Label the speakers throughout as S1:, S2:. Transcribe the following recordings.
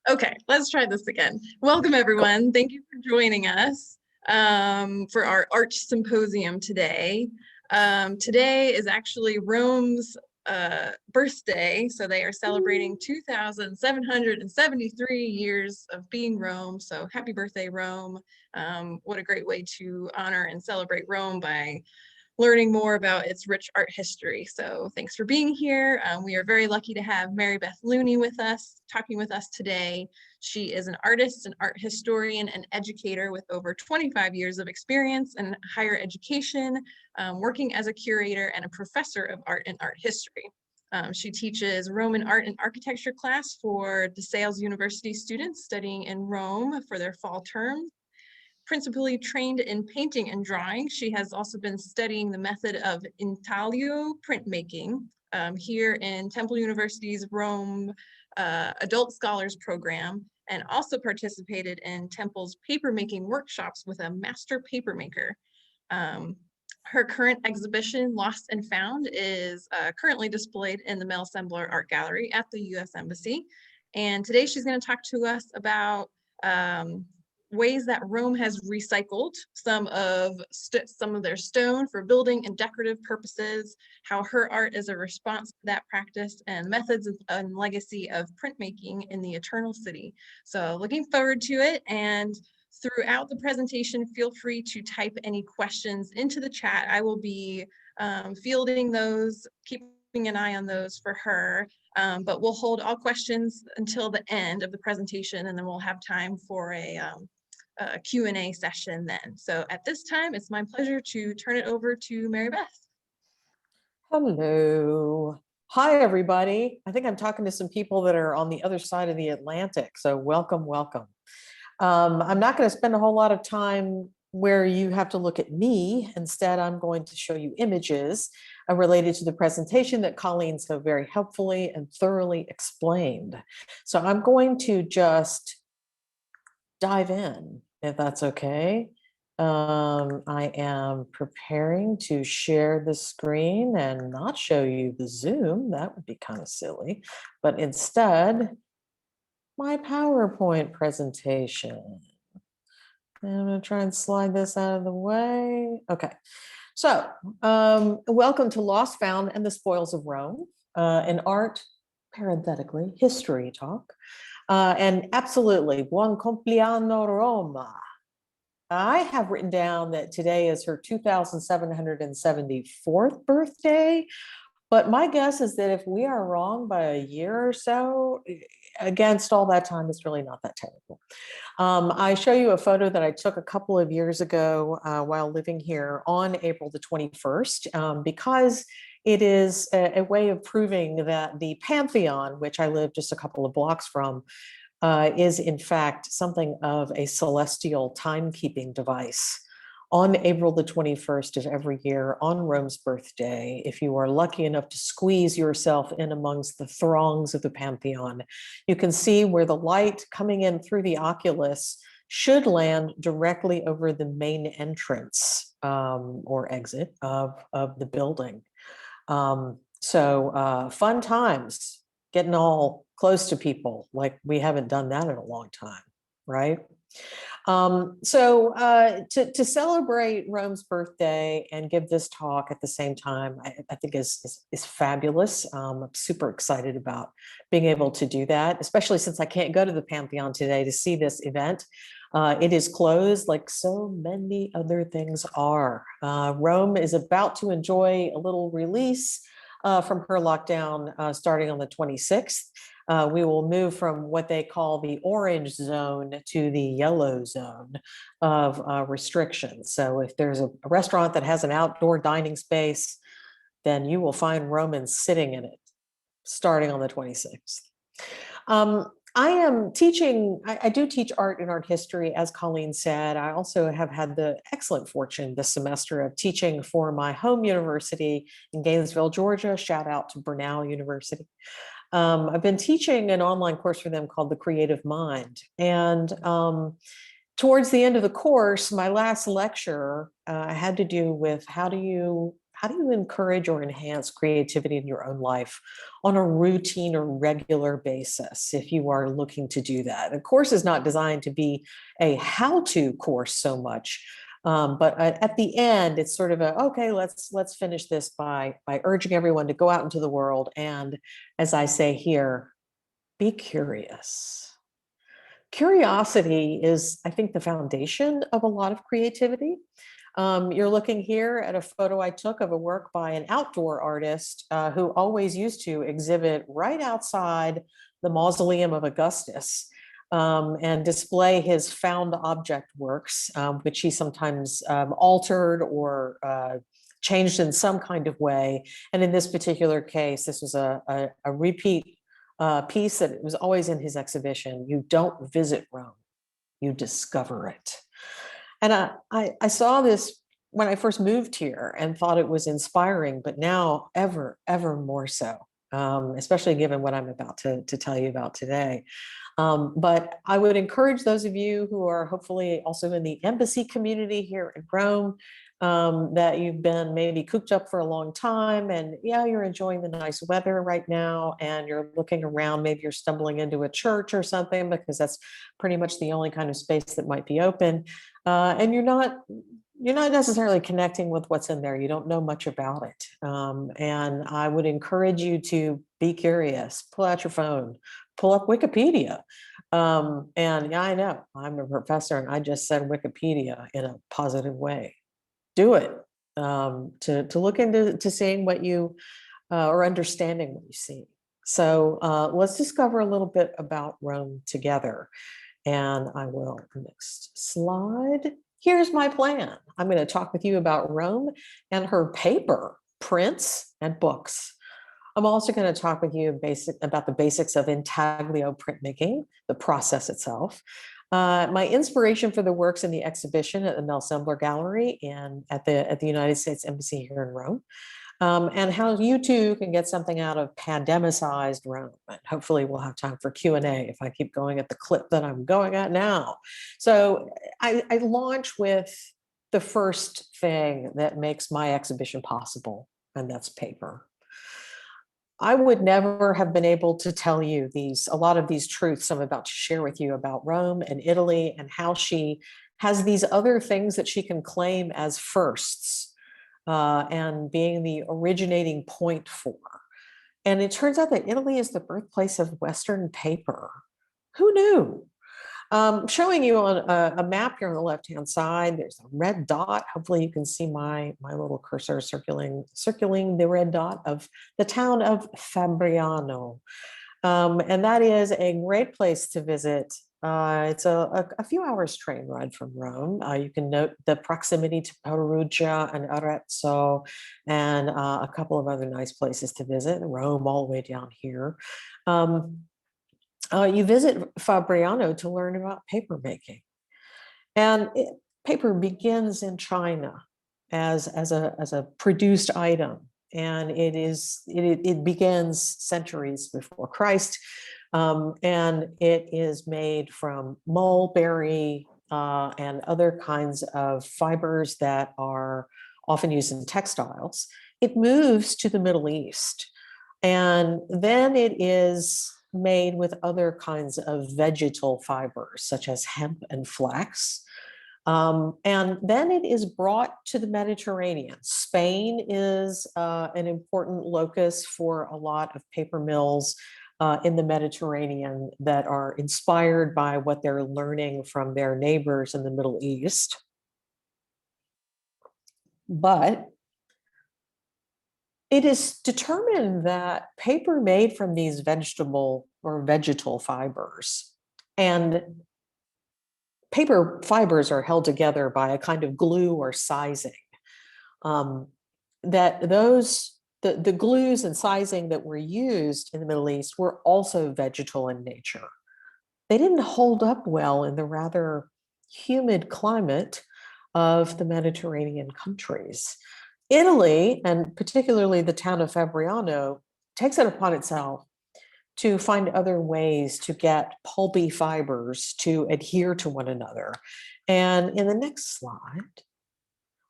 S1: Okay, let's try this again. Welcome, everyone. Thank you for joining us for our art symposium today. Today is actually Rome's birthday, so they are celebrating 2,773 years of being Rome. So happy birthday, Rome. What a great way to honor and celebrate Rome by learning more about its rich art history. So thanks for being here. We are very lucky to have Mary Beth Looney with us, talking with us today. She is an artist, an art historian, and educator with over 25 years of experience in higher education, working as a curator and a professor of art and art history. She teaches Roman art and architecture class for DeSales University students studying in Rome for their fall term. Principally trained in painting and drawing, she has also been studying the method of intaglio printmaking here in Temple University's Rome Adult Scholars Program, and also participated in Temple's papermaking workshops with a master papermaker. Her current exhibition, Lost and Found, is currently displayed in the Mel Sembler Art Gallery at the U.S. Embassy. And today she's going to talk to us about ways that Rome has recycled some of their stone for building and decorative purposes, how her art is a response to that practice, and methods and legacy of printmaking in the Eternal City. So looking forward to it. And throughout the presentation, feel free to type any questions into the chat. I will be fielding those, keeping an eye on those for her. But we'll hold all questions until the end of the presentation, and then we'll have time for a Q&A session then. So at this time, it's my pleasure to turn it over to Mary Beth.
S2: Hello. Hi, everybody. I think I'm talking to some people that are on the other side of the Atlantic. So welcome, welcome. I'm not going to spend a whole lot of time where you have to look at me. Instead, I'm going to show you images related to the presentation that Colleen so very helpfully and thoroughly explained. So I'm going to just dive in, if that's okay. I am preparing to share the screen and not show you the Zoom. That would be kind of silly, but instead, my PowerPoint presentation. And I'm going to try and slide this out of the way. Okay, so welcome to Lost, Found, and the Spoils of Rome, an art, parenthetically, history talk. And absolutely, buon compleanno Roma. I have written down that today is her 2,774th birthday, but my guess is that if we are wrong by a year or so, against all that time, it's really not that terrible. I show you a photo that I took a couple of years ago while living here on April the 21st, because it is a way of proving that the Pantheon, which I live just a couple of blocks from, is in fact something of a celestial timekeeping device. On April the 21st of every year, on Rome's birthday, if you are lucky enough to squeeze yourself in amongst the throngs of the Pantheon, you can see where the light coming in through the oculus should land directly over the main entrance or exit of the building. So fun times, getting all close to people, like we haven't done that in a long time, right? To celebrate Rome's birthday and give this talk at the same time, I think is fabulous. I'm super excited about being able to do that, especially since I can't go to the Pantheon today to see this event. It is closed like so many other things are. Rome is about to enjoy a little release from her lockdown starting on the 26th. We will move from what they call the orange zone to the yellow zone of restrictions. So if there's a restaurant that has an outdoor dining space, then you will find Romans sitting in it starting on the 26th. I am teaching, I do teach art and art history, as Colleen said. I also have had the excellent fortune this semester of teaching for my home university in Gainesville, Georgia. Shout out to Bernal University. I've been teaching an online course for them called The Creative Mind. And towards the end of the course, my last lecture had to do with how do you how do you encourage or enhance creativity in your own life on a routine or regular basis if you are looking to do that? The course is not designed to be a how-to course so much, but at the end, it's sort of a, okay, let's finish this by urging everyone to go out into the world and, as I say here, be curious. Curiosity is, I think, the foundation of a lot of creativity. You're looking here at a photo I took of a work by an outdoor artist who always used to exhibit right outside the Mausoleum of Augustus and display his found object works, which he sometimes altered or changed in some kind of way. And in this particular case, this was a repeat piece that was always in his exhibition. You don't visit Rome, you discover it. And I saw this when I first moved here and thought it was inspiring, but now ever more so, especially given what I'm about to tell you about today. But I would encourage those of you who are hopefully also in the embassy community here in Rome, that you've been maybe cooped up for a long time and yeah, you're enjoying the nice weather right now and you're looking around, maybe you're stumbling into a church or something because that's pretty much the only kind of space that might be open. And you're not necessarily connecting with what's in there. You don't know much about it. And I would encourage you to be curious, pull out your phone, pull up Wikipedia. And yeah, I know I'm a professor and I just said Wikipedia in a positive way. Do it to look into seeing what you or understanding what you see. So let's discover a little bit about Rome together. And I will, next slide. Here's my plan. I'm going to talk with you about Rome and her paper, prints, and books. I'm also going to talk with you about the basics of intaglio printmaking, the process itself. My inspiration for the works in the exhibition at the Melsembler Gallery and at the United States Embassy here in Rome. And how you too can get something out of pandemicized Rome. And hopefully we'll have time for Q&A if I keep going at the clip that I'm going at now. So I launch with the first thing that makes my exhibition possible, and that's paper. I would never have been able to tell you a lot of these truths I'm about to share with you about Rome and Italy and how she has these other things that she can claim as firsts. And being the originating point for. And it turns out that Italy is the birthplace of Western paper. Who knew? Showing you on a map here on the left-hand side, there's a red dot. Hopefully you can see my little cursor circling the red dot of the town of Fabriano. And that is a great place to visit. It's a few hours train ride from Rome. You can note the proximity to Perugia and Arezzo and a couple of other nice places to visit. Rome all the way down here. You visit Fabriano to learn about papermaking. And paper begins in China as a produced item. And it begins centuries before Christ. And it is made from mulberry and other kinds of fibers that are often used in textiles. It moves to the Middle East. And then it is made with other kinds of vegetal fibers, such as hemp and flax. And then it is brought to the Mediterranean. Spain is an important locus for a lot of paper mills in the Mediterranean that are inspired by what they're learning from their neighbors in the Middle East. But it is determined that paper made from these vegetable fibers, and paper fibers are held together by a kind of glue or sizing, that the glues and sizing that were used in the Middle East were also vegetal in nature. They didn't hold up well in the rather humid climate of the Mediterranean countries. Italy, and particularly the town of Fabriano, takes it upon itself to find other ways to get pulpy fibers to adhere to one another. And in the next slide,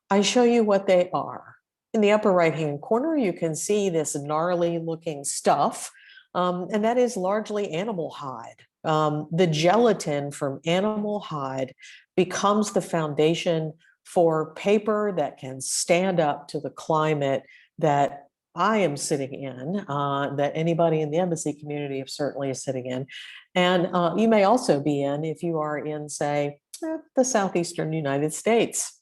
S2: I show you what they are. In the upper right-hand corner, you can see this gnarly looking stuff, and that is largely animal hide. The gelatin from animal hide becomes the foundation for paper that can stand up to the climate that I am sitting in, that anybody in the embassy community certainly is sitting in. And you may also be in if you are in, say, the southeastern United States.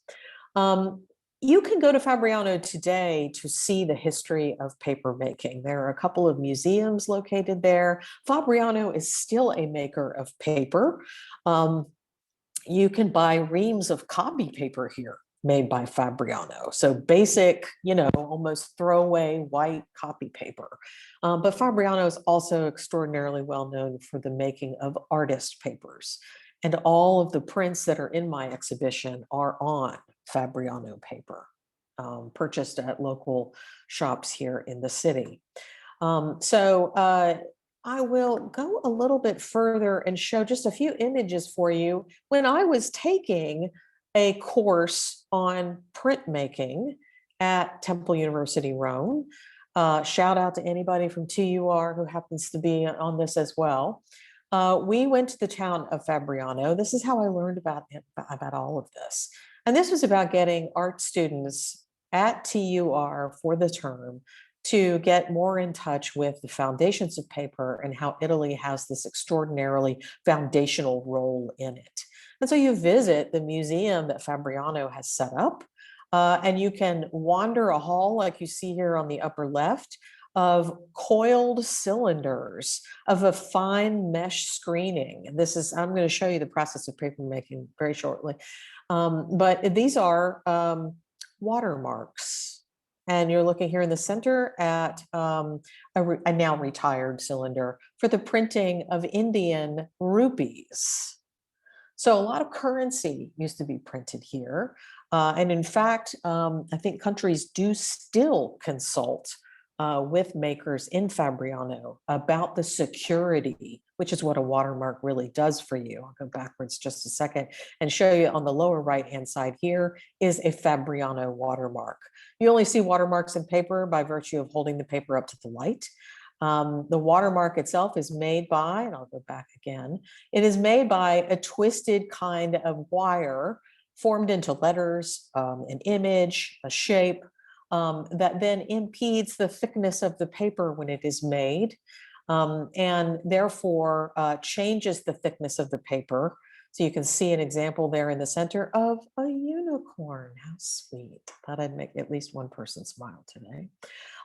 S2: You can go to Fabriano today to see the history of paper making. There are a couple of museums located there. Fabriano is still a maker of paper. You can buy reams of copy paper here made by Fabriano. So basic, almost throwaway white copy paper. But Fabriano is also extraordinarily well known for the making of artist papers. And all of the prints that are in my exhibition are on Fabriano paper, purchased at local shops here in the city. I will go a little bit further and show just a few images for you. When I was taking a course on printmaking at Temple University, Rome, shout out to anybody from TUR who happens to be on this as well. We went to the town of Fabriano. This is how I learned about all of this. And this was about getting art students at TUR for the term to get more in touch with the foundations of paper and how Italy has this extraordinarily foundational role in it. And so you visit the museum that Fabriano has set up, and you can wander a hall like you see here on the upper left of coiled cylinders of a fine mesh screening. And this is, I'm going to show you the process of paper making very shortly. But these are watermarks. And you're looking here in the center at a now retired cylinder for the printing of Indian rupees. So a lot of currency used to be printed here. And in fact, I think countries do still consult with makers in Fabriano about the security, which is what a watermark really does for you. I'll go backwards just a second and show you on the lower right-hand side here is a Fabriano watermark. You only see watermarks in paper by virtue of holding the paper up to the light. The watermark itself is made by, and I'll go back again, it is made by a twisted kind of wire formed into letters, an image, a shape, that then impedes the thickness of the paper when it is made, and therefore changes the thickness of the paper. So you can see an example there in the center of a unicorn. How sweet. Thought I'd make at least one person smile today.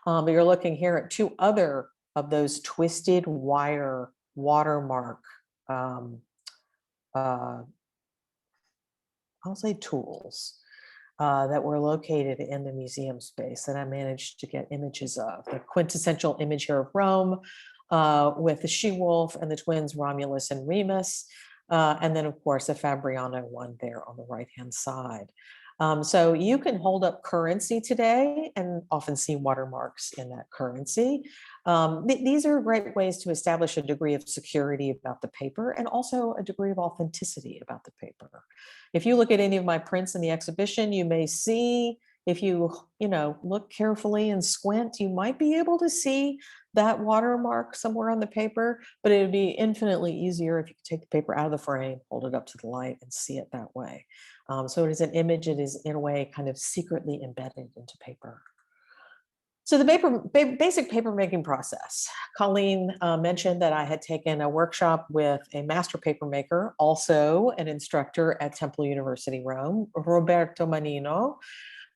S2: But you're looking here at two other of those twisted wire watermark, I'll say tools. That were located in the museum space that I managed to get images of. The quintessential image here of Rome with the she-wolf and the twins Romulus and Remus. And then, of course, a Fabriano one there on the right-hand side. So you can hold up currency today and often see watermarks in that currency. These are great ways to establish a degree of security about the paper and also a degree of authenticity about the paper. If you look at any of my prints in the exhibition, you may see, if you look carefully and squint, you might be able to see that watermark somewhere on the paper, but it would be infinitely easier if you could take the paper out of the frame, hold it up to the light and see it that way. So it is an image, it is in a way kind of secretly embedded into paper. So the basic paper making process. Colleen mentioned that I had taken a workshop with a master paper maker, also an instructor at Temple University, Rome, Roberto Manino,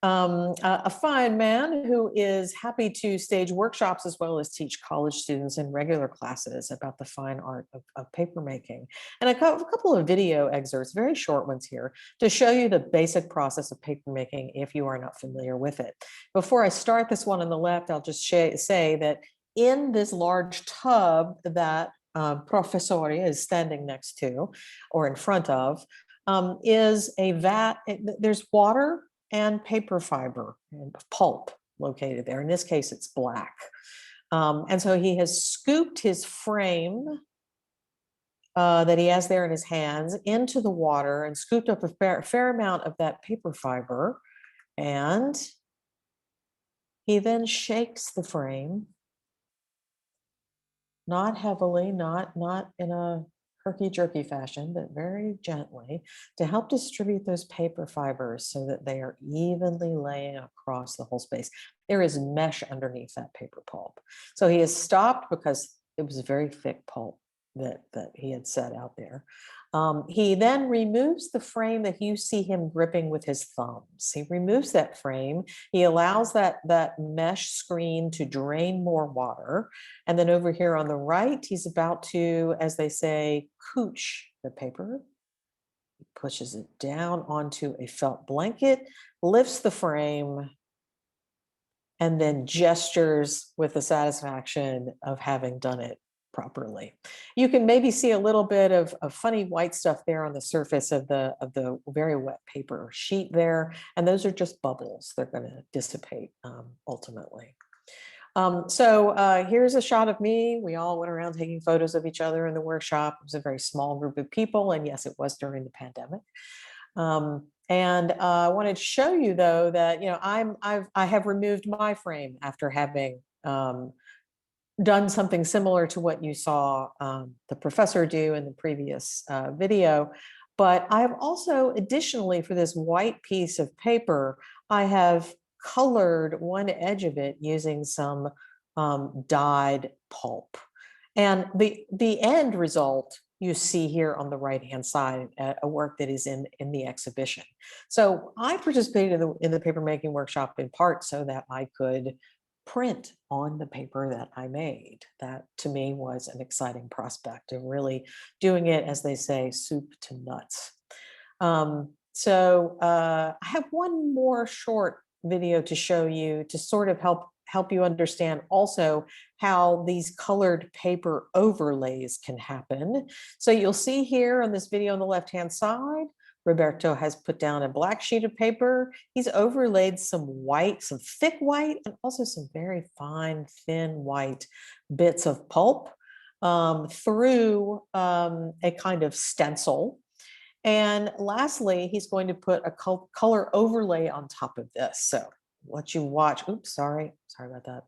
S2: a fine man who is happy to stage workshops as well as teach college students in regular classes about the fine art of paper making. And a couple of video excerpts, very short ones here, to show you the basic process of paper making if you are not familiar with it. Before I start this one on the left, I'll just say that in this large tub that Professore is standing next to or in front of is a vat. There's water and paper fiber and pulp located there. In this case, it's black. And so he has scooped his frame that he has there in his hands into the water and scooped up a fair amount of that paper fiber. And He then shakes the frame, not heavily, not in a herky-jerky fashion, but very gently, to help distribute those paper fibers so that they are evenly laying across the whole space. There is mesh underneath that paper pulp. So he has stopped because it was a very thick pulp that he had set out there. He then removes the frame that you see him gripping with his thumbs. He removes that frame. He allows that mesh screen to drain more water. And then over here on the right, he's about to, as they say, cooch the paper. He pushes it down onto a felt blanket, lifts the frame, and then gestures with the satisfaction of having done it properly. You can maybe see a little bit of funny white stuff there on the surface of the very wet paper sheet there, and those are just bubbles. They're going to dissipate ultimately. Here's a shot of me. We all went around taking photos of each other in the workshop. It was a very small group of people, and yes, it was during the pandemic. I wanted to show you though that I have removed my frame after having done something similar to what you saw the professor do in the previous video. But I've also, additionally, for this white piece of paper, I have colored one edge of it using some dyed pulp. And the end result you see here on the right-hand side, a work that is in the exhibition. So I participated in the papermaking workshop in part so that I could print on the paper that I made. That to me was an exciting prospect of really doing it, as they say, soup to nuts. I have one more short video to show you to sort of help you understand also how these colored paper overlays can happen. So you'll see here on this video on the left-hand side, Roberto has put down a black sheet of paper. He's overlaid some white, some thick white, and also some very fine, thin white bits of pulp through a kind of stencil. And lastly, he's going to put a color overlay on top of this. So I'll let you watch. Oops, sorry about that.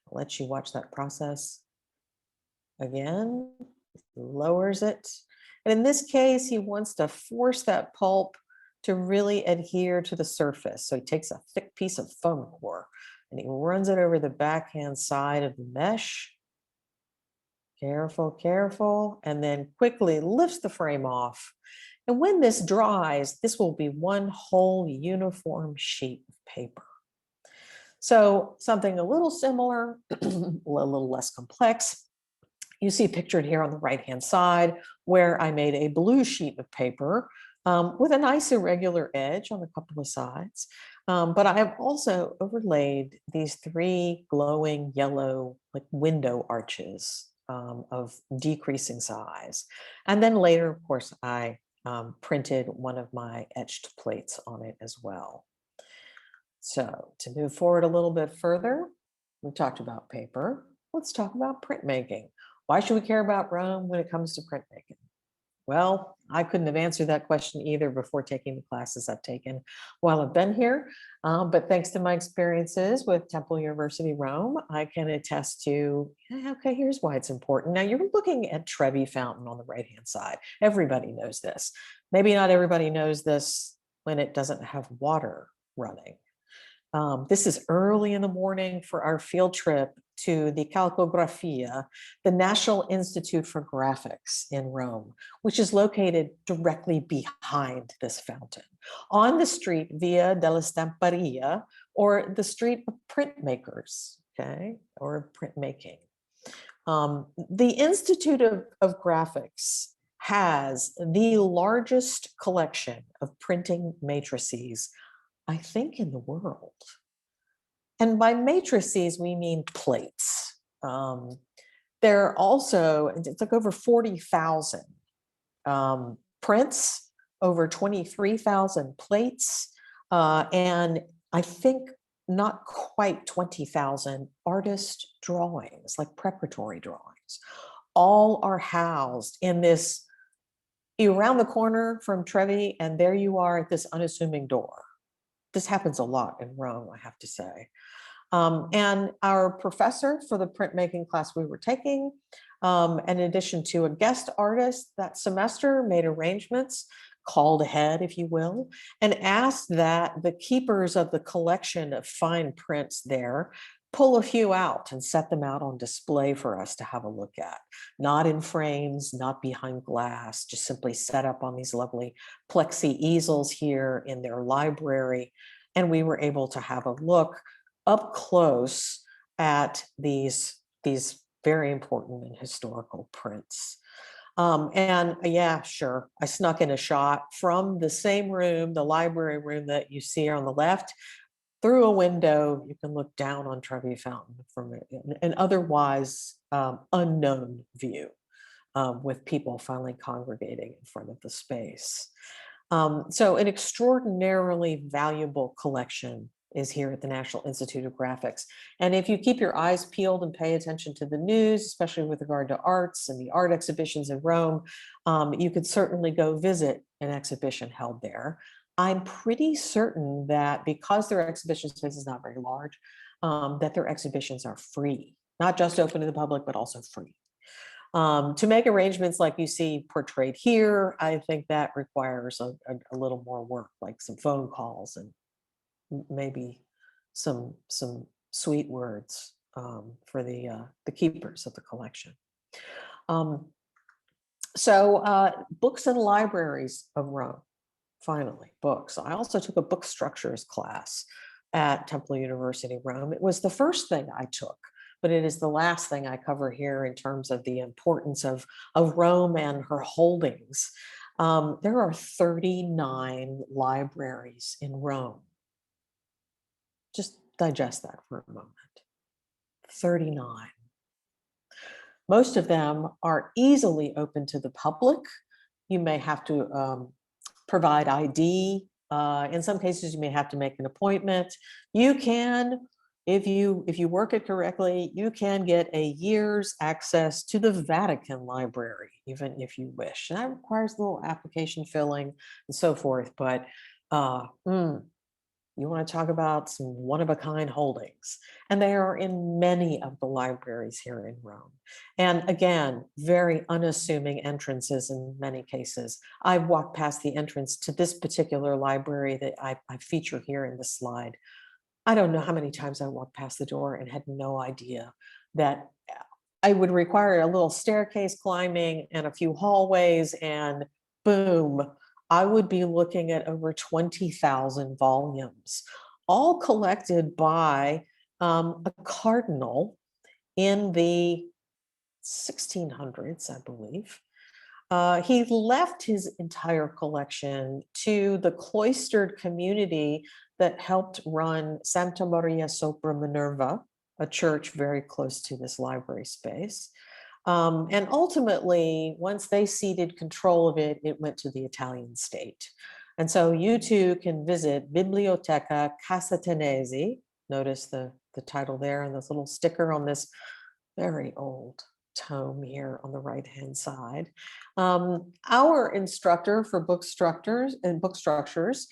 S2: I'll let you watch that process. Again, lowers it. And in this case, he wants to force that pulp to really adhere to the surface. So he takes a thick piece of foam core and he runs it over the backhand side of the mesh. Careful, careful, and then quickly lifts the frame off. And when this dries, this will be one whole uniform sheet of paper. So something a little similar, a little less complex. You see pictured here on the right-hand side where I made a blue sheet of paper with a nice irregular edge on a couple of sides. But I have also overlaid these three glowing yellow like window arches of decreasing size. And then later, of course, I printed one of my etched plates on it as well. So to move forward a little bit further, we talked about paper. Let's talk about printmaking. Why should we care about Rome when it comes to printmaking? Well, I couldn't have answered that question either before taking the classes I've taken while I've been here. But thanks to my experiences with Temple University Rome, I can attest to, okay, here's why it's important. Now you're looking at Trevi Fountain on the right-hand side. Everybody knows this. Maybe not everybody knows this when it doesn't have water running. This is early in the morning for our field trip to the Calcografia, the National Institute for Graphics in Rome, which is located directly behind this fountain on the street Via della Stamperia, or the street of printmakers, okay, or printmaking. The Institute of Graphics has the largest collection of printing matrices, I think, in the world. And by matrices, we mean plates. There are also, it's like over 40,000 prints, over 23,000 plates, and I think not quite 20,000 artist drawings, like preparatory drawings. All are housed in this, you're around the corner from Trevi, and there you are at this unassuming door. This happens a lot in Rome, I have to say. And our professor for the printmaking class we were taking, in addition to a guest artist that semester, made arrangements, called ahead, if you will, and asked that the keepers of the collection of fine prints there pull a few out and set them out on display for us to have a look at. Not in frames, not behind glass, just simply set up on these lovely plexi easels here in their library. And we were able to have a look up close at these very important and historical prints. And yeah, sure, I snuck in a shot from the same room, the library room that you see on the left. Through a window, you can look down on Trevi Fountain from an otherwise unknown view, with people finally congregating in front of the space. So an extraordinarily valuable collection is here at the National Institute of Graphics. And if you keep your eyes peeled and pay attention to the news, especially with regard to arts and the art exhibitions in Rome, you could certainly go visit an exhibition held there. I'm pretty certain that because their exhibition space is not very large, that their exhibitions are free, not just open to the public, but also free. To make arrangements like you see portrayed here, I think that requires a little more work, like some phone calls and maybe some sweet words for the keepers of the collection. Books and libraries of Rome, finally, books. I also took a book structures class at Temple University, Rome. It was the first thing I took, but it is the last thing I cover here in terms of the importance of Rome and her holdings. There are 39 libraries in Rome. Just digest that for a moment. 39. Most of them are easily open to the public. You may have to provide ID. In some cases, you may have to make an appointment. You can, if you work it correctly, you can get a year's access to the Vatican Library, even if you wish. And that requires a little application filling and so forth. But you want to talk about some one-of-a-kind holdings. And they are in many of the libraries here in Rome. And again, very unassuming entrances in many cases. I've walked past the entrance to this particular library that I feature here in the slide. I don't know how many times I walked past the door and had no idea that I would require a little staircase climbing and a few hallways, and boom, I would be looking at over 20,000 volumes, all collected by a cardinal in the 1600s, I believe. He left his entire collection to the cloistered community that helped run Santa Maria sopra Minerva, a church very close to this library space. And ultimately, once they ceded control of it, it went to the Italian state. And so you too can visit Biblioteca Casatanesi. Notice the title there and this little sticker on this very old tome here on the right-hand side. Our instructor for book structures and book structures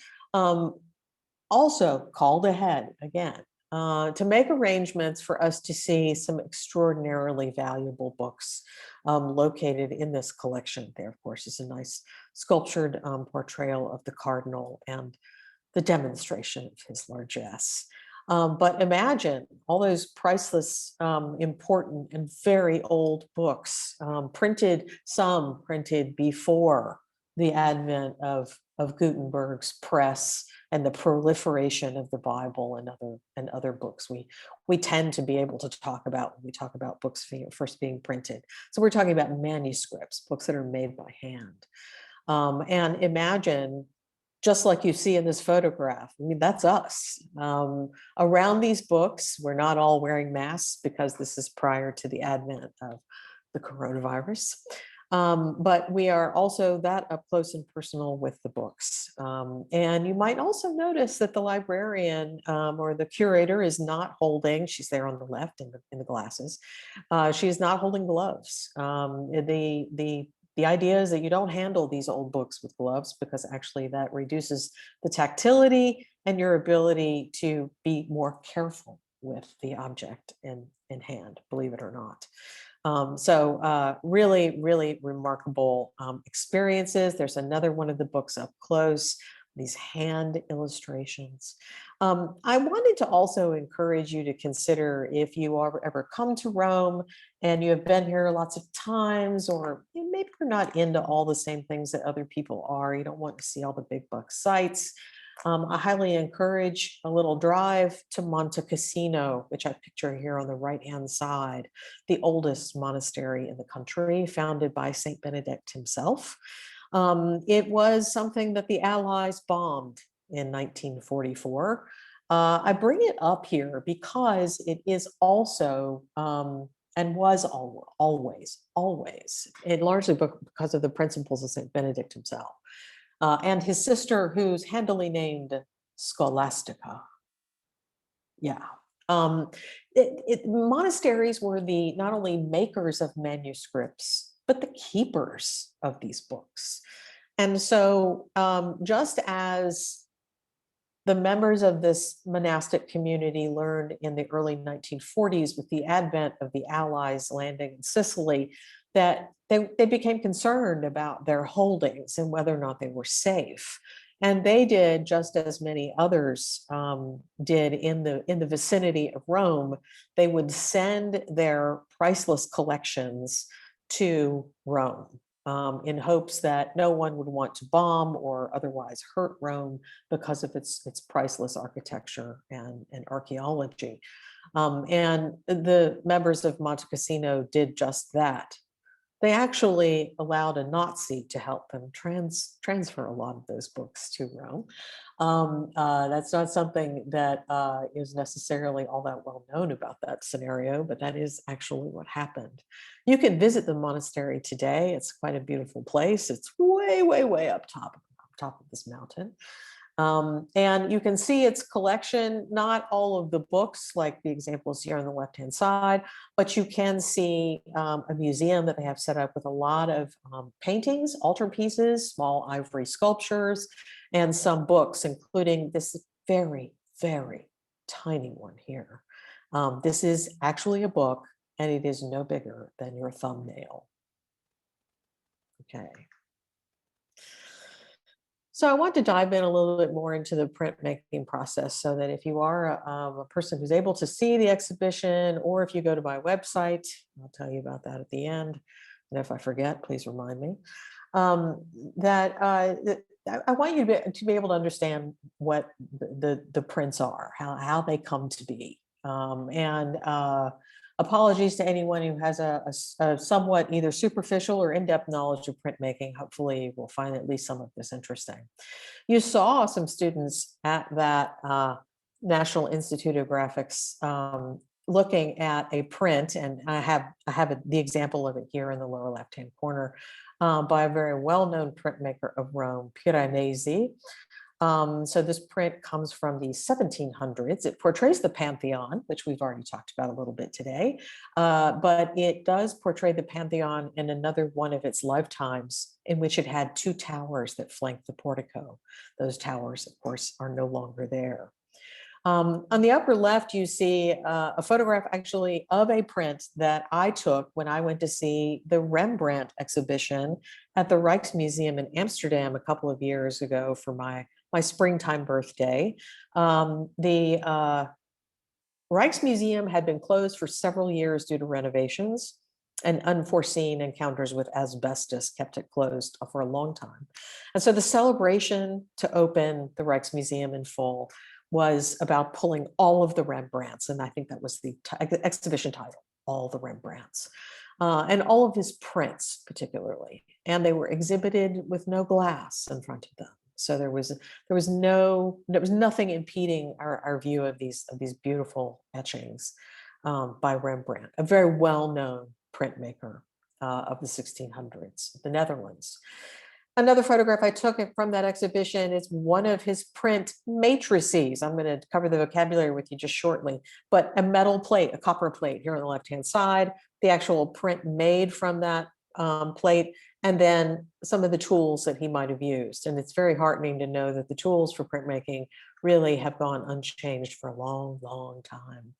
S2: also called ahead again to make arrangements for us to see some extraordinarily valuable books located in this collection. There, of course, is a nice sculptured portrayal of the cardinal and the demonstration of his largesse. But imagine all those priceless, important, and very old books, some printed before the advent of Gutenberg's press and the proliferation of the Bible and other books we tend to be able to talk about when we talk about books first being printed. So we're talking about manuscripts, books that are made by hand. And imagine, just like you see in this photograph, I mean, that's us. Around these books, we're not all wearing masks because this is prior to the advent of the coronavirus. But we are also that up close and personal with the books. And you might also notice that the librarian or the curator is not holding, she's there on the left in the glasses, she is not holding gloves. The idea is that you don't handle these old books with gloves because actually that reduces the tactility and your ability to be more careful with the object in hand, believe it or not. So really, really remarkable experiences. There's another one of the books up close, these hand illustrations. I wanted to also encourage you to consider, if you are ever come to Rome and you have been here lots of times, or maybe you're not into all the same things that other people are, you don't want to see all the big buck sites. I highly encourage a little drive to Monte Cassino, which I picture here on the right-hand side, the oldest monastery in the country, founded by Saint Benedict himself. It was something that the Allies bombed in 1944. I bring it up here because it is also, and was always, and largely because of the principles of Saint Benedict himself. And his sister, who's handily named Scholastica. Yeah. Monasteries were the not only makers of manuscripts, but the keepers of these books. And so just as the members of this monastic community learned in the early 1940s with the advent of the Allies landing in Sicily, that they became concerned about their holdings and whether or not they were safe. And they did just as many others did in the vicinity of Rome. They would send their priceless collections to Rome in hopes that no one would want to bomb or otherwise hurt Rome because of its priceless architecture and archaeology. And the members of Monte Cassino did just that. They actually allowed a Nazi to help them transfer a lot of those books to Rome. That's not something that is necessarily all that well known about that scenario, but that is actually what happened. You can visit the monastery today. It's quite a beautiful place. It's way, way, way up top of this mountain. And you can see its collection, not all of the books like the examples here on the left-hand side, but you can see a museum that they have set up with a lot of paintings, altarpieces, small ivory sculptures, and some books, including this very, very tiny one here. This is actually a book, and it is no bigger than your thumbnail. Okay. So I want to dive in a little bit more into the printmaking process, so that if you are a person who's able to see the exhibition, or if you go to my website, I'll tell you about that at the end. And if I forget, please remind me. I want you to be able to understand what the prints are, how they come to be. Apologies to anyone who has a somewhat either superficial or in-depth knowledge of printmaking. Hopefully we'll find at least some of this interesting. You saw some students at that National Institute of Graphics looking at a print, and I have the example of it here in the lower left-hand corner by a very well-known printmaker of Rome, Piranesi. So this print comes from the 1700s. It portrays the Pantheon, which we've already talked about a little bit today, but it does portray the Pantheon in another one of its lifetimes, in which it had two towers that flanked the portico. Those towers, of course, are no longer there. On the upper left, you see a photograph actually of a print that I took when I went to see the Rembrandt exhibition at the Rijksmuseum in Amsterdam a couple of years ago for my springtime birthday. The Rijksmuseum had been closed for several years due to renovations, and unforeseen encounters with asbestos kept it closed for a long time. And so the celebration to open the Rijksmuseum in full was about pulling all of the Rembrandts, and I think that was the exhibition title, All the Rembrandts, and all of his prints particularly. And they were exhibited with no glass in front of them. So there was nothing impeding our view of these beautiful etchings by Rembrandt, a very well-known printmaker of the 1600s, the Netherlands. Another photograph I took from that exhibition is one of his print matrices. I'm going to cover the vocabulary with you just shortly, but a metal plate, a copper plate here on the left-hand side, the actual print made from that plate, and then some of the tools that he might have used. And it's very heartening to know that the tools for printmaking really have gone unchanged for a long, long time.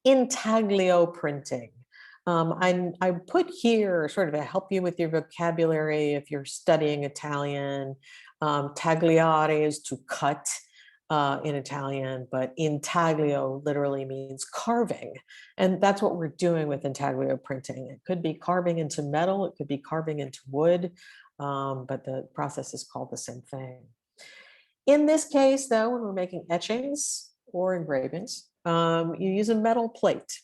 S2: intaglio printing. I put here sort of to help you with your vocabulary if you're studying Italian. Tagliare is to cut in Italian, but intaglio literally means carving. And that's what we're doing with intaglio printing. It could be carving into metal, it could be carving into wood, but the process is called the same thing. In this case, though, when we're making etchings or engravings, you use a metal plate.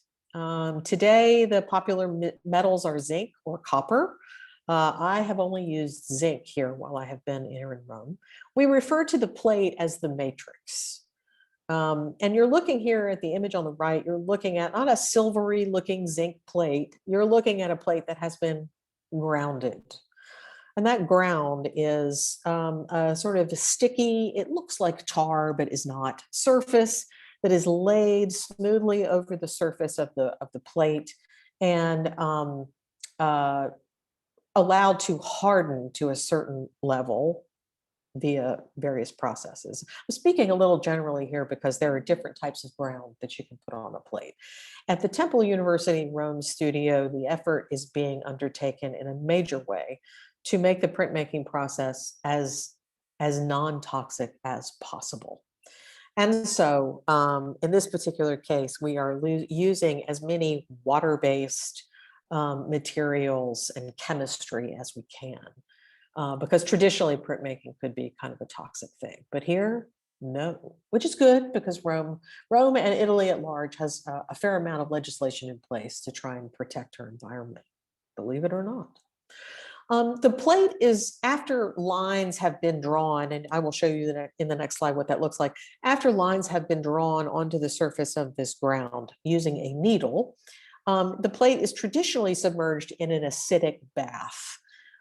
S2: Today, the popular metals are zinc or copper. I have only used zinc here while I have been here in Rome. We refer to the plate as the matrix. And you're looking here at the image on the right, you're looking at not a silvery looking zinc plate, you're looking at a plate that has been grounded. And that ground is a sort of sticky, it looks like tar, but is not, surface that is laid smoothly over the surface of the plate and allowed to harden to a certain level via various processes. I'm speaking a little generally here because there are different types of ground that you can put on a plate. At the Temple University Rome studio, the effort is being undertaken in a major way to make the printmaking process as non-toxic as possible. And so in this particular case, we are using as many water-based materials and chemistry as we can, because traditionally printmaking could be kind of a toxic thing. But here, no, which is good because Rome and Italy at large has a fair amount of legislation in place to try and protect our environment, believe it or not. The plate is, after lines have been drawn, and I will show you in the next slide what that looks like. After lines have been drawn onto the surface of this ground using a needle, the plate is traditionally submerged in an acidic bath.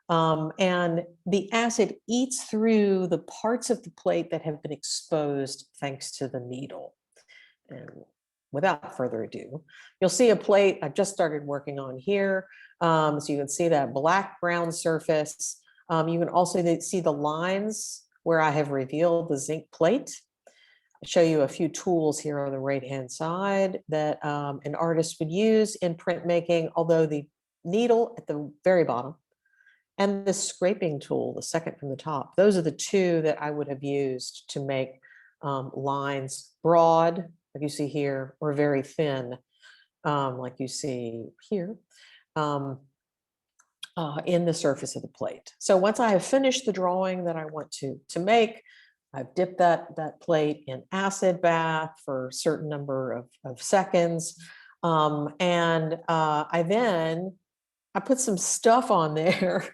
S2: And the acid eats through the parts of the plate that have been exposed thanks to the needle. And without further ado, you'll see a plate I've just started working on here. So you can see that black brown surface. You can also see the lines where I have revealed the zinc plate. I'll show you a few tools here on the right-hand side that an artist would use in printmaking, although the needle at the very bottom and the scraping tool, the second from the top, those are the two that I would have used to make lines broad, like you see here, or very thin, like you see here, in the surface of the plate. So once I have finished the drawing that I want to make, I've dipped that plate in acid bath for a certain number of seconds. And I put some stuff on there,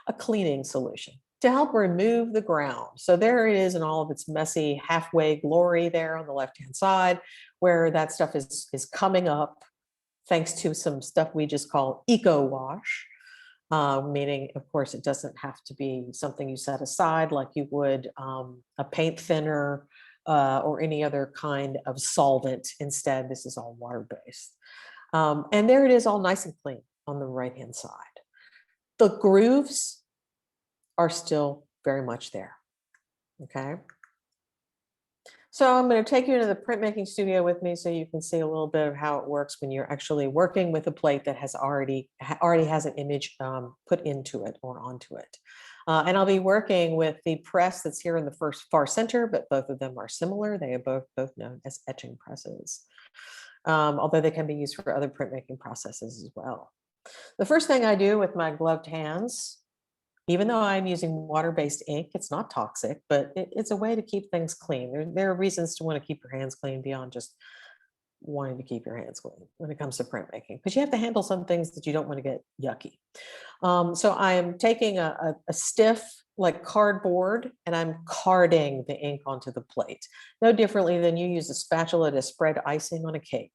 S2: a cleaning solution to help remove the ground. So there it is in all of its messy halfway glory there on the left-hand side, where that stuff is coming up thanks to some stuff we just call eco wash. Meaning, of course, it doesn't have to be something you set aside like you would a paint thinner or any other kind of solvent. Instead, this is all water-based. And there it is all nice and clean on the right-hand side. The grooves are still very much there, okay? So I'm going to take you into the printmaking studio with me so you can see a little bit of how it works when you're actually working with a plate that has already has an image put into it or onto it. And I'll be working with the press that's here in the far center, but both of them are similar. They are both known as etching presses, although they can be used for other printmaking processes as well. The first thing I do with my gloved hands, even though I'm using water-based ink, it's not toxic, but it's a way to keep things clean. There are reasons to want to keep your hands clean beyond just wanting to keep your hands clean when it comes to printmaking, because you have to handle some things that you don't want to get yucky. So I am taking a stiff, like cardboard, and I'm carding the ink onto the plate. No differently than you use a spatula to spread icing on a cake.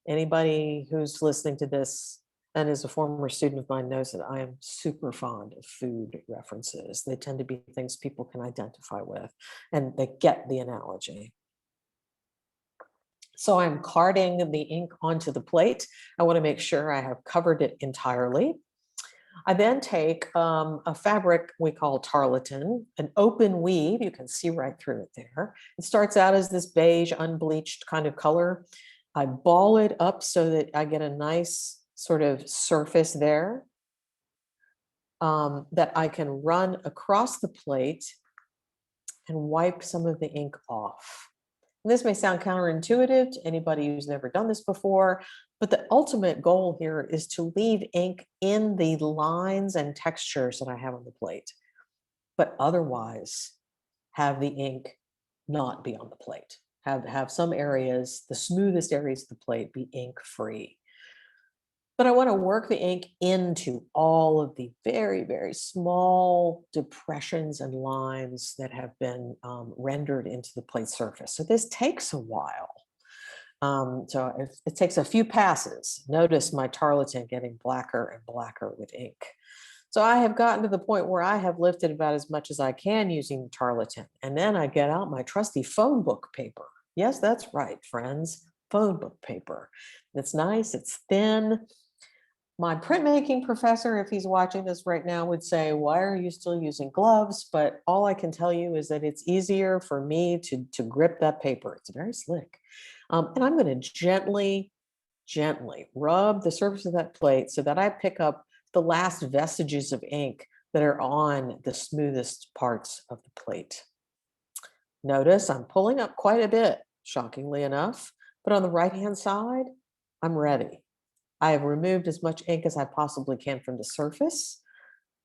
S2: Anybody who's listening to this and is a former student of mine knows that I am super fond of food references. They tend to be things people can identify with, and they get the analogy. So I'm carding the ink onto the plate. I want to make sure I have covered it entirely. I then take a fabric we call tarlatan, an open weave. You can see right through it there. It starts out as this beige, unbleached kind of color. I ball it up so that I get a nice sort of surface there that I can run across the plate and wipe some of the ink off. And this may sound counterintuitive to anybody who's never done this before, but the ultimate goal here is to leave ink in the lines and textures that I have on the plate, but otherwise have the ink not be on the plate. Have some areas, the smoothest areas of the plate, be ink free. But I want to work the ink into all of the very, very small depressions and lines that have been rendered into the plate surface. So this takes a while. So it takes a few passes. Notice my tarlatan getting blacker and blacker with ink. So I have gotten to the point where I have lifted about as much as I can using the tarlatan. And then I get out my trusty phone book paper. Yes, that's right, friends, phone book paper. It's nice, it's thin. My printmaking professor, if he's watching this right now, would say, why are you still using gloves? But all I can tell you is that it's easier for me to grip that paper. It's very slick. And I'm going to gently rub the surface of that plate so that I pick up the last vestiges of ink that are on the smoothest parts of the plate. Notice I'm pulling up quite a bit, shockingly enough, but on the right-hand side, I'm ready. I have removed as much ink as I possibly can from the surface.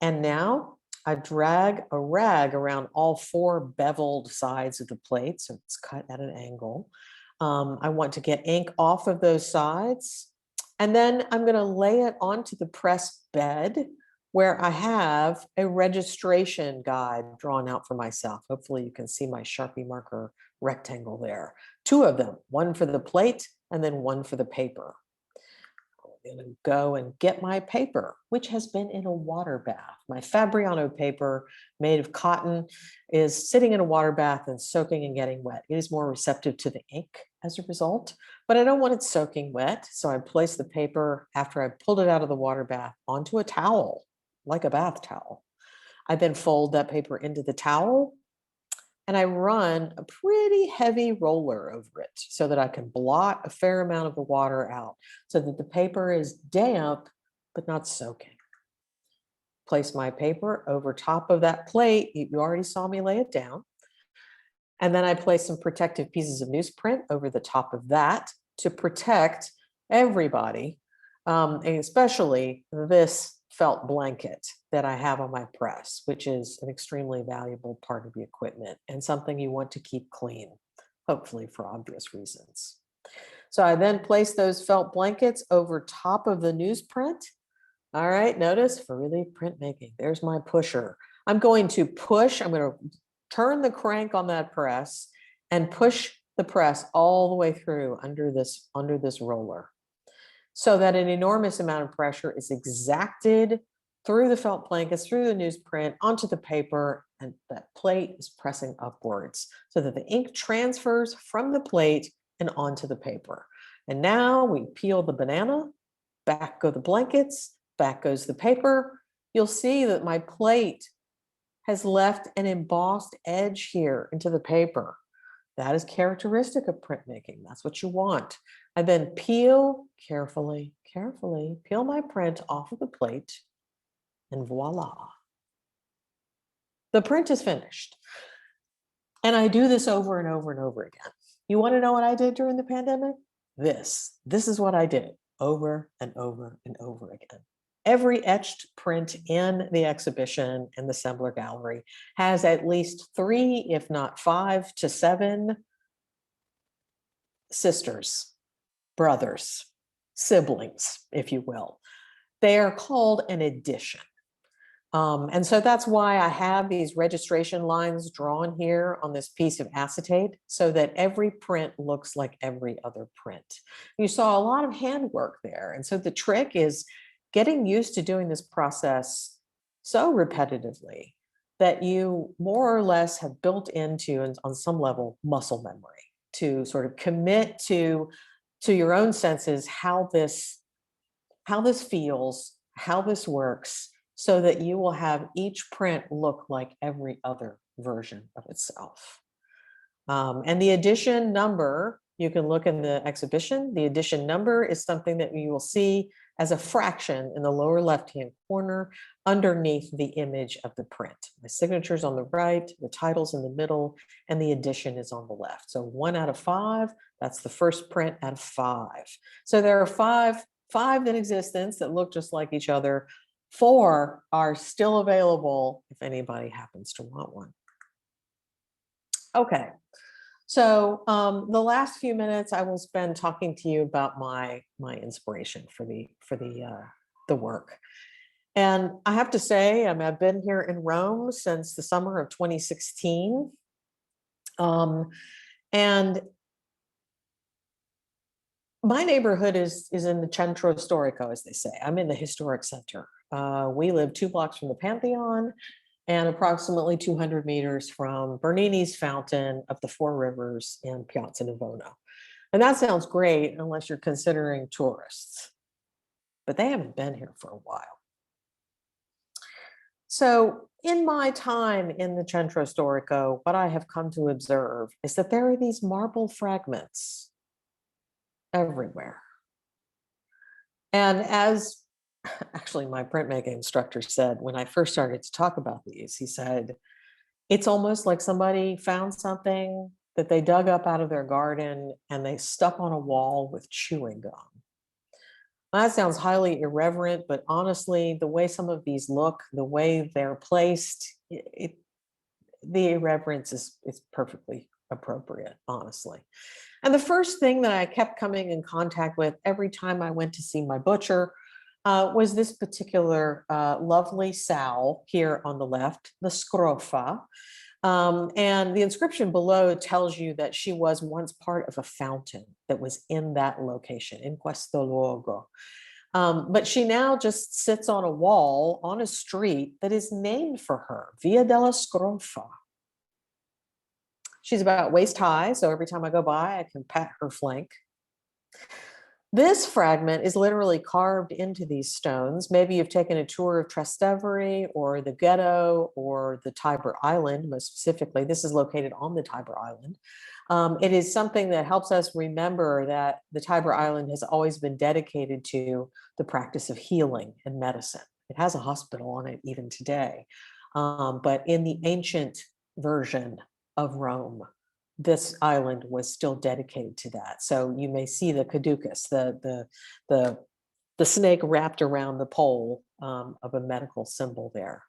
S2: And now I drag a rag around all four beveled sides of the plate, so it's cut at an angle. I want to get ink off of those sides. And then I'm going to lay it onto the press bed where I have a registration guide drawn out for myself. Hopefully you can see my Sharpie marker rectangle there. Two of them, one for the plate and then one for the paper. I'm going to go and get my paper, which has been in a water bath. My Fabriano paper made of cotton is sitting in a water bath and soaking and getting wet. It is more receptive to the ink as a result, but I don't want it soaking wet. So I place the paper after I pulled it out of the water bath onto a towel, like a bath towel. I then fold that paper into the towel and I run a pretty heavy roller over it so that I can blot a fair amount of the water out so that the paper is damp, but not soaking. Place my paper over top of that plate. You already saw me lay it down. And then I place some protective pieces of newsprint over the top of that to protect everybody, and especially this felt blanket that I have on my press, which is an extremely valuable part of the equipment and something you want to keep clean, hopefully for obvious reasons. So I then place those felt blankets over top of the newsprint. All right, notice for relief printmaking, there's my pusher. I'm going to turn the crank on that press and push the press all the way through under this roller, so that an enormous amount of pressure is exacted through the felt blankets, through the newsprint, onto the paper, and that plate is pressing upwards so that the ink transfers from the plate and onto the paper. And now we peel the banana, back go the blankets, back goes the paper. You'll see that my plate has left an embossed edge here into the paper. That is characteristic of printmaking. That's what you want. I then peel carefully, peel my print off of the plate, and voila. The print is finished. And I do this over and over and over again. You want to know what I did during the pandemic? This is what I did over and over and over again. Every etched print in the exhibition in the Sembler Gallery has at least 3, if not 5 to 7 sisters, brothers, siblings, if you will. They are called an edition. And so that's why I have these registration lines drawn here on this piece of acetate so that every print looks like every other print. You saw a lot of handwork there. And so the trick is getting used to doing this process so repetitively that you more or less have built into, and on some level, muscle memory to sort of commit to your own senses how this feels, how this works, so that you will have each print look like every other version of itself. And the edition number You can look in the exhibition. The edition number is something that you will see as a fraction in the lower left-hand corner underneath the image of the print. My signature's on the right, the title's in the middle, and the edition is on the left. So 1 out of 5, that's the first print out of 5. So there are five in existence that look just like each other. 4 are still available if anybody happens to want one. Okay, so the last few minutes I will spend talking to you about my inspiration for the work. And I have to say, I mean, I've been here in Rome since the summer of 2016. And my neighborhood is in the Centro Storico, as they say. I'm in the historic center. We live 2 blocks from the Pantheon and approximately 200 meters from Bernini's Fountain of the Four Rivers in Piazza Navona. And that sounds great unless you're considering tourists, but they haven't been here for a while. So in my time in the Centro Storico, what I have come to observe is that there are these marble fragments everywhere. And as actually my printmaking instructor said when I first started to talk about these, he said, it's almost like somebody found something that they dug up out of their garden and they stuck on a wall with chewing gum. That sounds highly irreverent, but honestly, the way some of these look, the way they're placed, the irreverence is perfectly appropriate, honestly. And the first thing that I kept coming in contact with every time I went to see my butcher was this particular lovely sow here on the left, the scrofa. And the inscription below tells you that she was once part of a fountain that was in that location, in questo luogo. But she now just sits on a wall on a street that is named for her, Via della Scrofa. She's about waist high, so every time I go by, I can pat her flank. This fragment is literally carved into these stones. Maybe you've taken a tour of Trastevere or the Ghetto or the Tiber Island, most specifically. This is located on the Tiber Island. It is something that helps us remember that the Tiber Island has always been dedicated to the practice of healing and medicine. It has a hospital on it even today. But in the ancient version of Rome, this island was still dedicated to that. So you may see the caducus, the snake wrapped around the pole of a medical symbol there.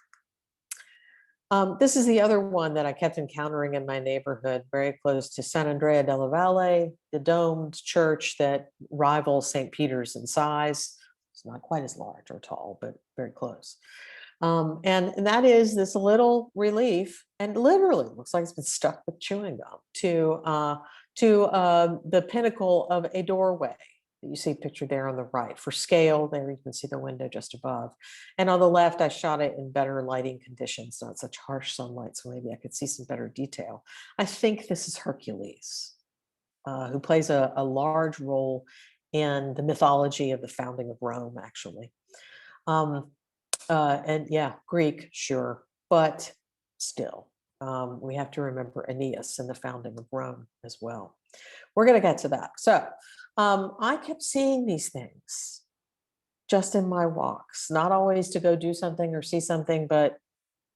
S2: This is the other one that I kept encountering in my neighborhood, very close to San Andrea della Valle, the domed church that rivals St. Peter's in size. It's not quite as large or tall, but very close. And that is this little relief, and literally looks like it's been stuck with chewing gum to the pinnacle of a doorway that you see pictured there on the right. For scale, there you can see the window just above. And on the left, I shot it in better lighting conditions, not such harsh sunlight, so maybe I could see some better detail. I think this is Hercules, who plays a large role in the mythology of the founding of Rome, actually. And yeah, Greek, sure, but still, we have to remember Aeneas and the founding of Rome as well. We're going to get to that. So I kept seeing these things just in my walks, not always to go do something or see something, but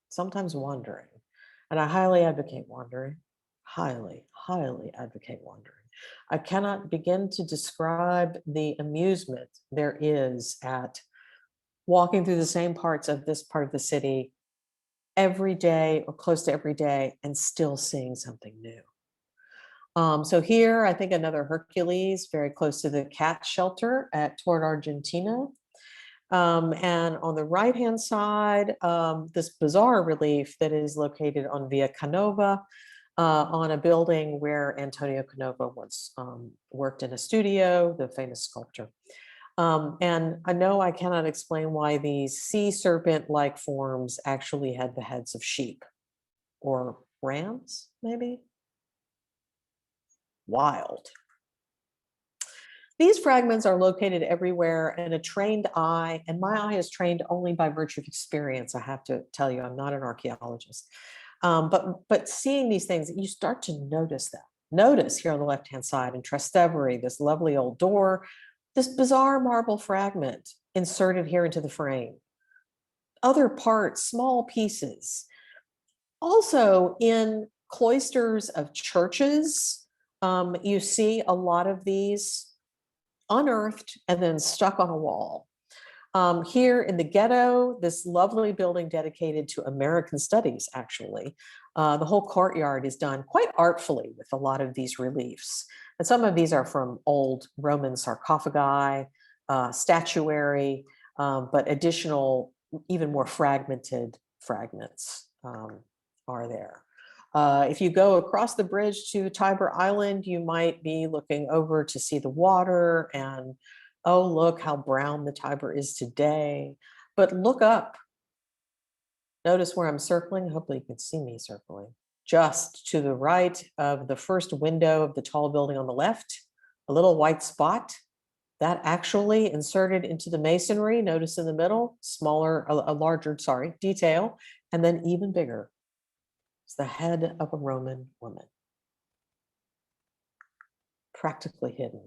S2: sometimes wandering. And I highly advocate wandering, highly advocate wandering. I cannot begin to describe the amusement there is at walking through the same parts of this part of the city every day or close to every day and still seeing something new. So here, I think another Hercules, very close to the cat shelter at toward Argentina. And on the right-hand side, this bizarre relief that is located on Via Canova, on a building where Antonio Canova once worked in a studio, the famous sculptor. And I know I cannot explain why these sea serpent-like forms actually had the heads of sheep or rams, maybe? Wild. These fragments are located everywhere, and a trained eye, and my eye is trained only by virtue of experience, I have to tell you, I'm not an archaeologist. But seeing these things, you start to notice them. Notice here on the left-hand side in Trastevere, this lovely old door, this bizarre marble fragment inserted here into the frame. Other parts, small pieces. Also in cloisters of churches, you see a lot of these unearthed and then stuck on a wall. Here in the ghetto, this lovely building dedicated to American studies, actually. The whole courtyard is done quite artfully with a lot of these reliefs. And some of these are from old Roman sarcophagi, statuary, but additional, even more fragmented fragments are there. If you go across the bridge to Tiber Island, you might be looking over to see the water and, oh, look how brown the Tiber is today. But look up. Notice where I'm circling. Hopefully you can see me circling. Just to the right of the first window of the tall building on the left, a little white spot that actually inserted into the masonry. Notice in the middle, smaller, a larger, detail, and then even bigger. It's the head of a Roman woman, practically hidden.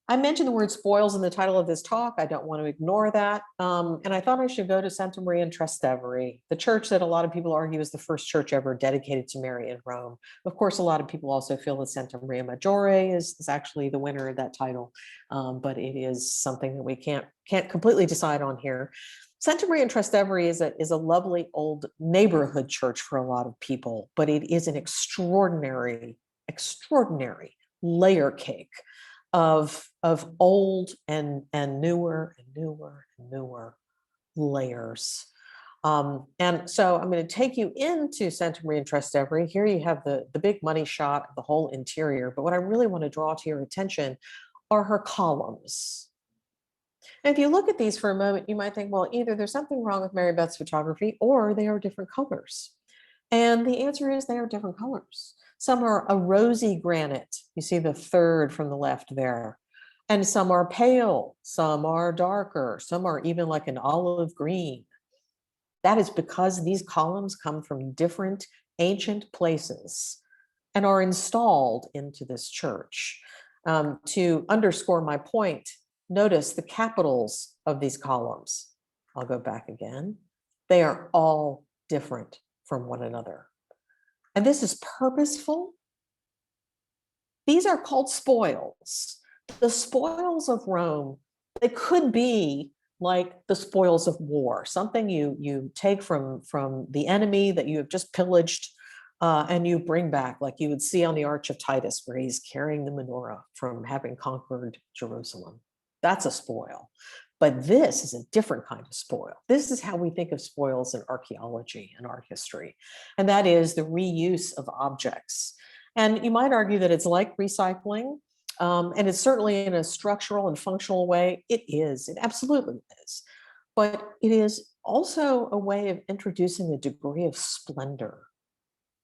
S2: I mentioned the word spoils in the title of this talk. I don't want to ignore that. And I thought I should go to Santa Maria in Trastevere, the church that a lot of people argue is the first church ever dedicated to Mary in Rome. Of course, a lot of people also feel that Santa Maria Maggiore is actually the winner of that title, but it is something that we can't completely decide on here. Santa Maria in Trastevere is a lovely old neighborhood church for a lot of people, but it is an extraordinary layer cake of old and newer layers. And so I'm going to take you into Santa Maria in Trastevere. Here you have the big money shot of the whole interior, but what I really want to draw to your attention are her columns. And if you look at these for a moment, you might think, well, either there's something wrong with Mary Beth's photography or they are different colors. And the answer is they are different colors. Some are a rosy granite. You see the third from the left there. And some are pale, some are darker, some are even like an olive green. That is because these columns come from different ancient places and are installed into this church. To underscore my point, notice the capitals of these columns. I'll go back again. They are all different from one another. And this is purposeful. These are called spoils. The spoils of Rome, they could be like the spoils of war, something you take from the enemy that you have just pillaged and you bring back, like you would see on the Arch of Titus, where he's carrying the menorah from having conquered Jerusalem. That's a spoil. But this is a different kind of spoil. This is how we think of spoils in archaeology and art history. And that is the reuse of objects. And you might argue that it's like recycling, and it's certainly in a structural and functional way. It is, it absolutely is. But it is also a way of introducing a degree of splendor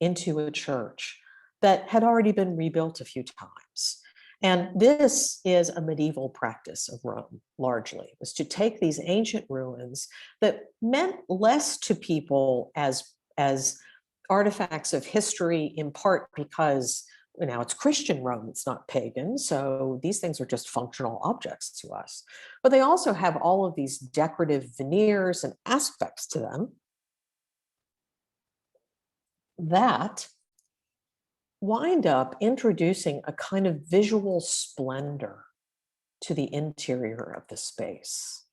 S2: into a church that had already been rebuilt a few times. And this is a medieval practice of Rome, largely, was to take these ancient ruins that meant less to people as artifacts of history, in part because now it's Christian Rome, it's not pagan, so these things are just functional objects to us. But they also have all of these decorative veneers and aspects to them that wind up introducing a kind of visual splendor to the interior of the space.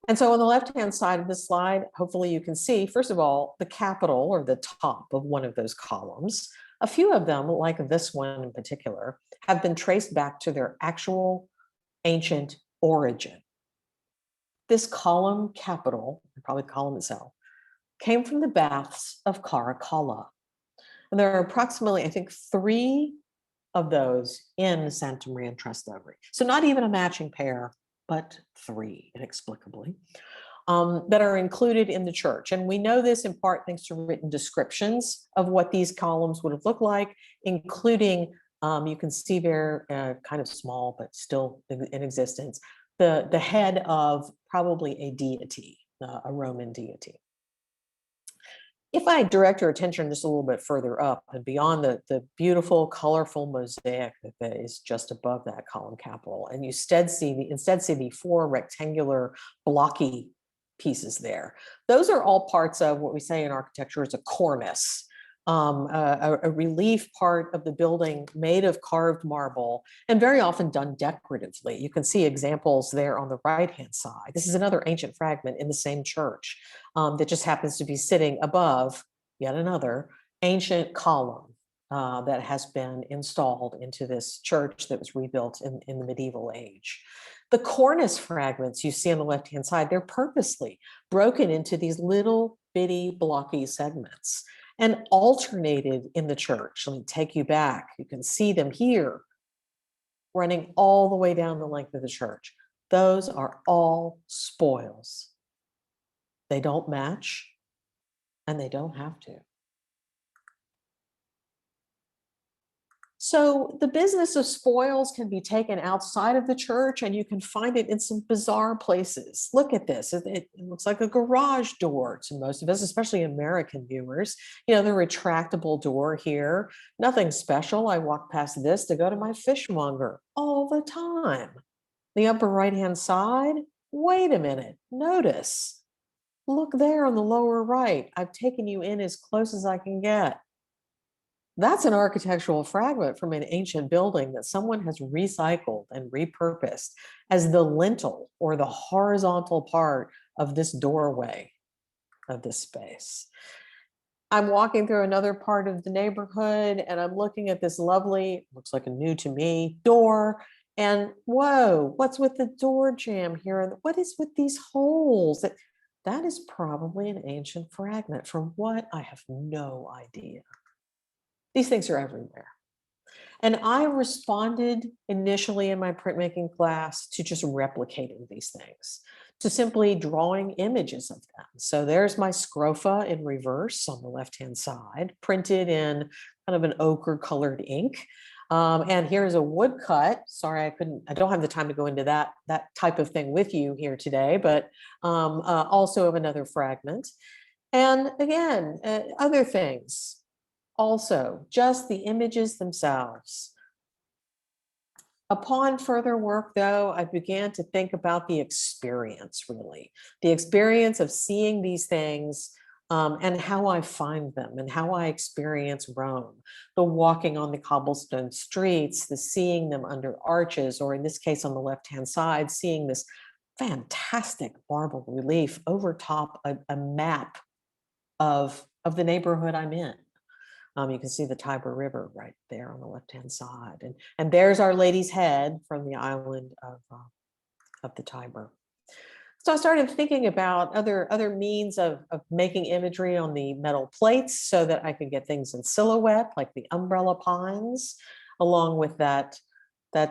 S2: And so on the left-hand side of this slide, hopefully you can see, first of all, the capital or the top of one of those columns. A few of them, like this one in particular, have been traced back to their actual ancient origin. This column capital, probably the column itself, came from the baths of Caracalla. And there are approximately, I think, 3 of those in Santa Maria in Trastevere. So not even a matching pair, but 3 inexplicably, that are included in the church. And we know this in part thanks to written descriptions of what these columns would have looked like, including, you can see there, kind of small, but still in existence, the head of probably a deity, a Roman deity. If I direct your attention just a little bit further up and beyond the beautiful, colorful mosaic that is just above that column capital, and you instead see the four rectangular blocky pieces there, those are all parts of what we say in architecture is a cornice, a relief part of the building made of carved marble and very often done decoratively. You can see examples there on the right-hand side. This is another ancient fragment in the same church that just happens to be sitting above yet another ancient column that has been installed into this church that was rebuilt in the medieval age. The cornice fragments you see on the left-hand side, they're purposely broken into these little bitty blocky segments and alternated in the church. Let me take you back. You can see them here running all the way down the length of the church. Those are all spoils. They don't match and they don't have to. So the business of spoils can be taken outside of the church and you can find it in some bizarre places. Look at this. It looks like a garage door to most of us, especially American viewers. You know, the retractable door here, nothing special. I walk past this to go to my fishmonger all the time. The upper right-hand side, wait a minute, notice. Look there on the lower right. I've taken you in as close as I can get. That's an architectural fragment from an ancient building that someone has recycled and repurposed as the lintel or the horizontal part of this doorway of this space. I'm walking through another part of the neighborhood and I'm looking at this lovely, looks like a new to me, door. And whoa, what's with the door jamb here? And what is with these holes? That is probably an ancient fragment. From what? I have no idea. These things are everywhere. And I responded initially in my printmaking class to just replicating these things, to simply drawing images of them. So there's my scrofa in reverse on the left-hand side, printed in kind of an ochre colored ink. And here's a woodcut. Sorry, I don't have the time to go into that type of thing with you here today, but also of another fragment. And again, other things. Also, just the images themselves. Upon further work, though, I began to think about the experience, really. The experience of seeing these things and how I find them and how I experience Rome. The walking on the cobblestone streets, the seeing them under arches, or in this case on the left-hand side, seeing this fantastic marble relief over top a map of the neighborhood I'm in. You can see the Tiber River right there on the left-hand side. And there's Our Lady's head from the island of the Tiber. So I started thinking about other means of making imagery on the metal plates so that I could get things in silhouette, like the umbrella pines, along with that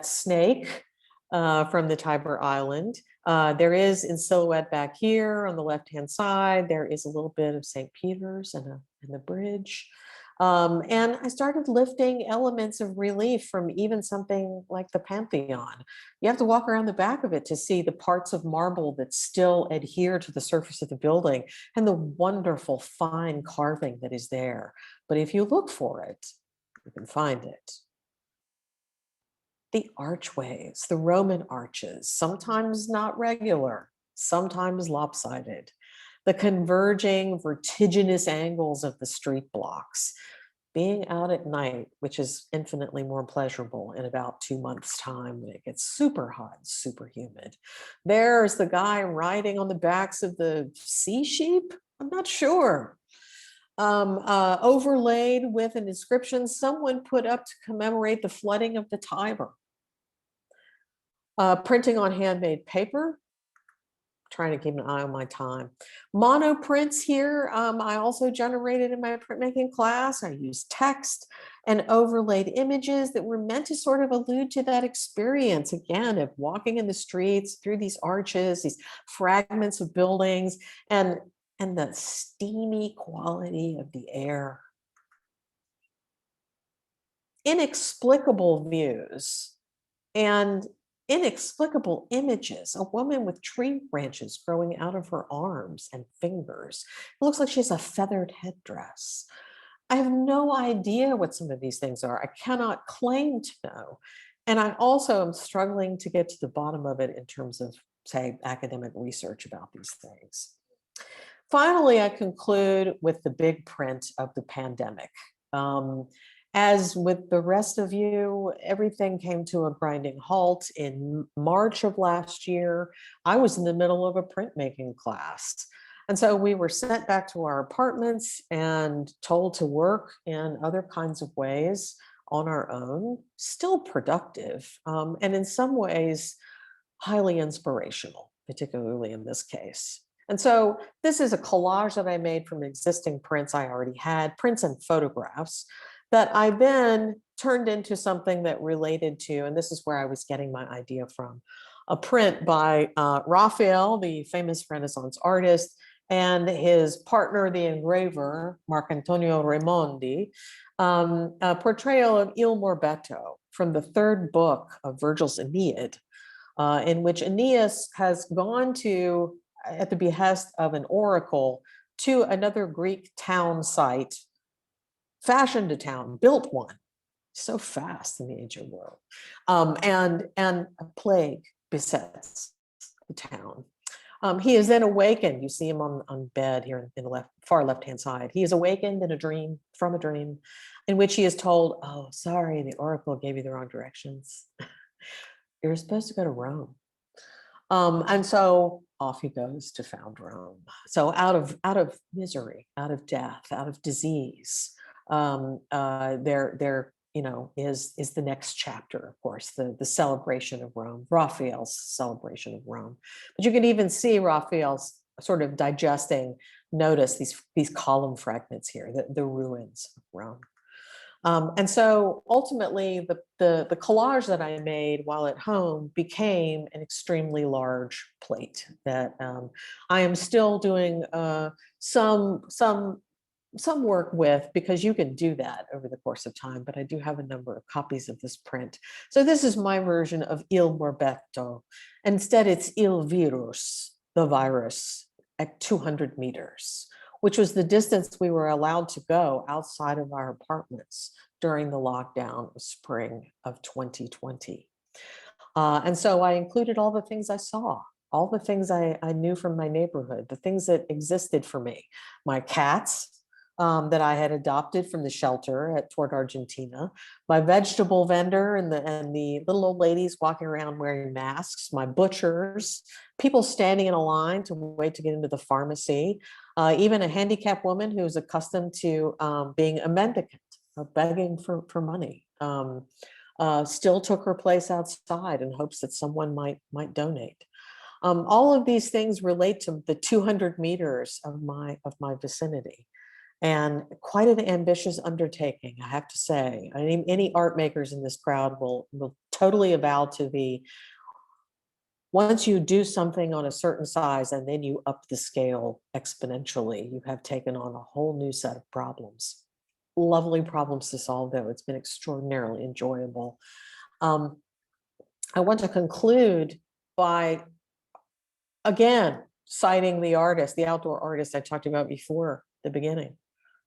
S2: snake from the Tiber Island. There is in silhouette back here on the left-hand side, there is a little bit of St. Peter's and the bridge. And I started lifting elements of relief from even something like the Pantheon. You have to walk around the back of it to see the parts of marble that still adhere to the surface of the building and the wonderful fine carving that is there. But if you look for it, you can find it. The archways, the Roman arches, sometimes not regular, sometimes lopsided. The converging vertiginous angles of the street blocks. Being out at night, which is infinitely more pleasurable in about 2 months' time when it gets super hot, super humid. There's the guy riding on the backs of the sea sheep. I'm not sure. Overlaid with an inscription someone put up to commemorate the flooding of the Tiber. Printing on handmade paper. Trying to keep an eye on my time. Monoprints here, I also generated in my printmaking class. I used text and overlaid images that were meant to sort of allude to that experience, again, of walking in the streets through these arches, these fragments of buildings, and the steamy quality of the air. Inexplicable views and inexplicable images, a woman with tree branches growing out of her arms and fingers. It looks like she has a feathered headdress. I have no idea what some of these things are. I cannot claim to know. And I also am struggling to get to the bottom of it in terms of, say, academic research about these things. Finally, I conclude with the big print of the pandemic. As with the rest of you, everything came to a grinding halt in March of last year. I was in the middle of a printmaking class. And so we were sent back to our apartments and told to work in other kinds of ways on our own, still productive, and in some ways highly inspirational, particularly in this case. And so this is a collage that I made from existing prints I already had, prints and photographs that I then turned into something that related to, and this is where I was getting my idea from, a print by Raphael, the famous Renaissance artist, and his partner, the engraver, Marcantonio Raimondi, a portrayal of Il Morbetto from the third book of Virgil's Aeneid, in which Aeneas has gone to, at the behest of an oracle, to another Greek town site, fashioned a town, built one, so fast in the ancient world, and a plague besets the town. He is then awakened. You see him on bed here in the far left-hand side. He is awakened in a dream, from a dream, in which he is told, oh, sorry, the oracle gave you the wrong directions. You're supposed to go to Rome. And so off he goes to found Rome. So out of misery, out of death, out of disease, there is the next chapter, of course, the celebration of Rome, Raphael's celebration of Rome. But you can even see Raphael's sort of digesting, notice these column fragments here, the ruins of Rome. And so ultimately, the collage that I made while at home became an extremely large plate that I am still doing some work with, because you can do that over the course of time, but I do have a number of copies of this print. So this is my version of Il Morbetto. Instead, it's Il Virus, the virus, at 200 meters, which was the distance we were allowed to go outside of our apartments during the lockdown of spring of 2020. And so I included all the things I saw, all the things I knew from my neighborhood, the things that existed for me, my cats, that I had adopted from the shelter toward Argentina, my vegetable vendor and the little old ladies walking around wearing masks, my butchers, people standing in a line to wait to get into the pharmacy, even a handicapped woman who's accustomed to being a mendicant, begging for money, still took her place outside in hopes that someone might donate. All of these things relate to the 200 meters of my vicinity. And quite an ambitious undertaking, I have to say. I mean, any art makers in this crowd will totally avow to the, once you do something on a certain size and then you up the scale exponentially, you have taken on a whole new set of problems. Lovely problems to solve, though. It's been extraordinarily enjoyable. I want to conclude by, again, citing the artist, the outdoor artist I talked about before the beginning.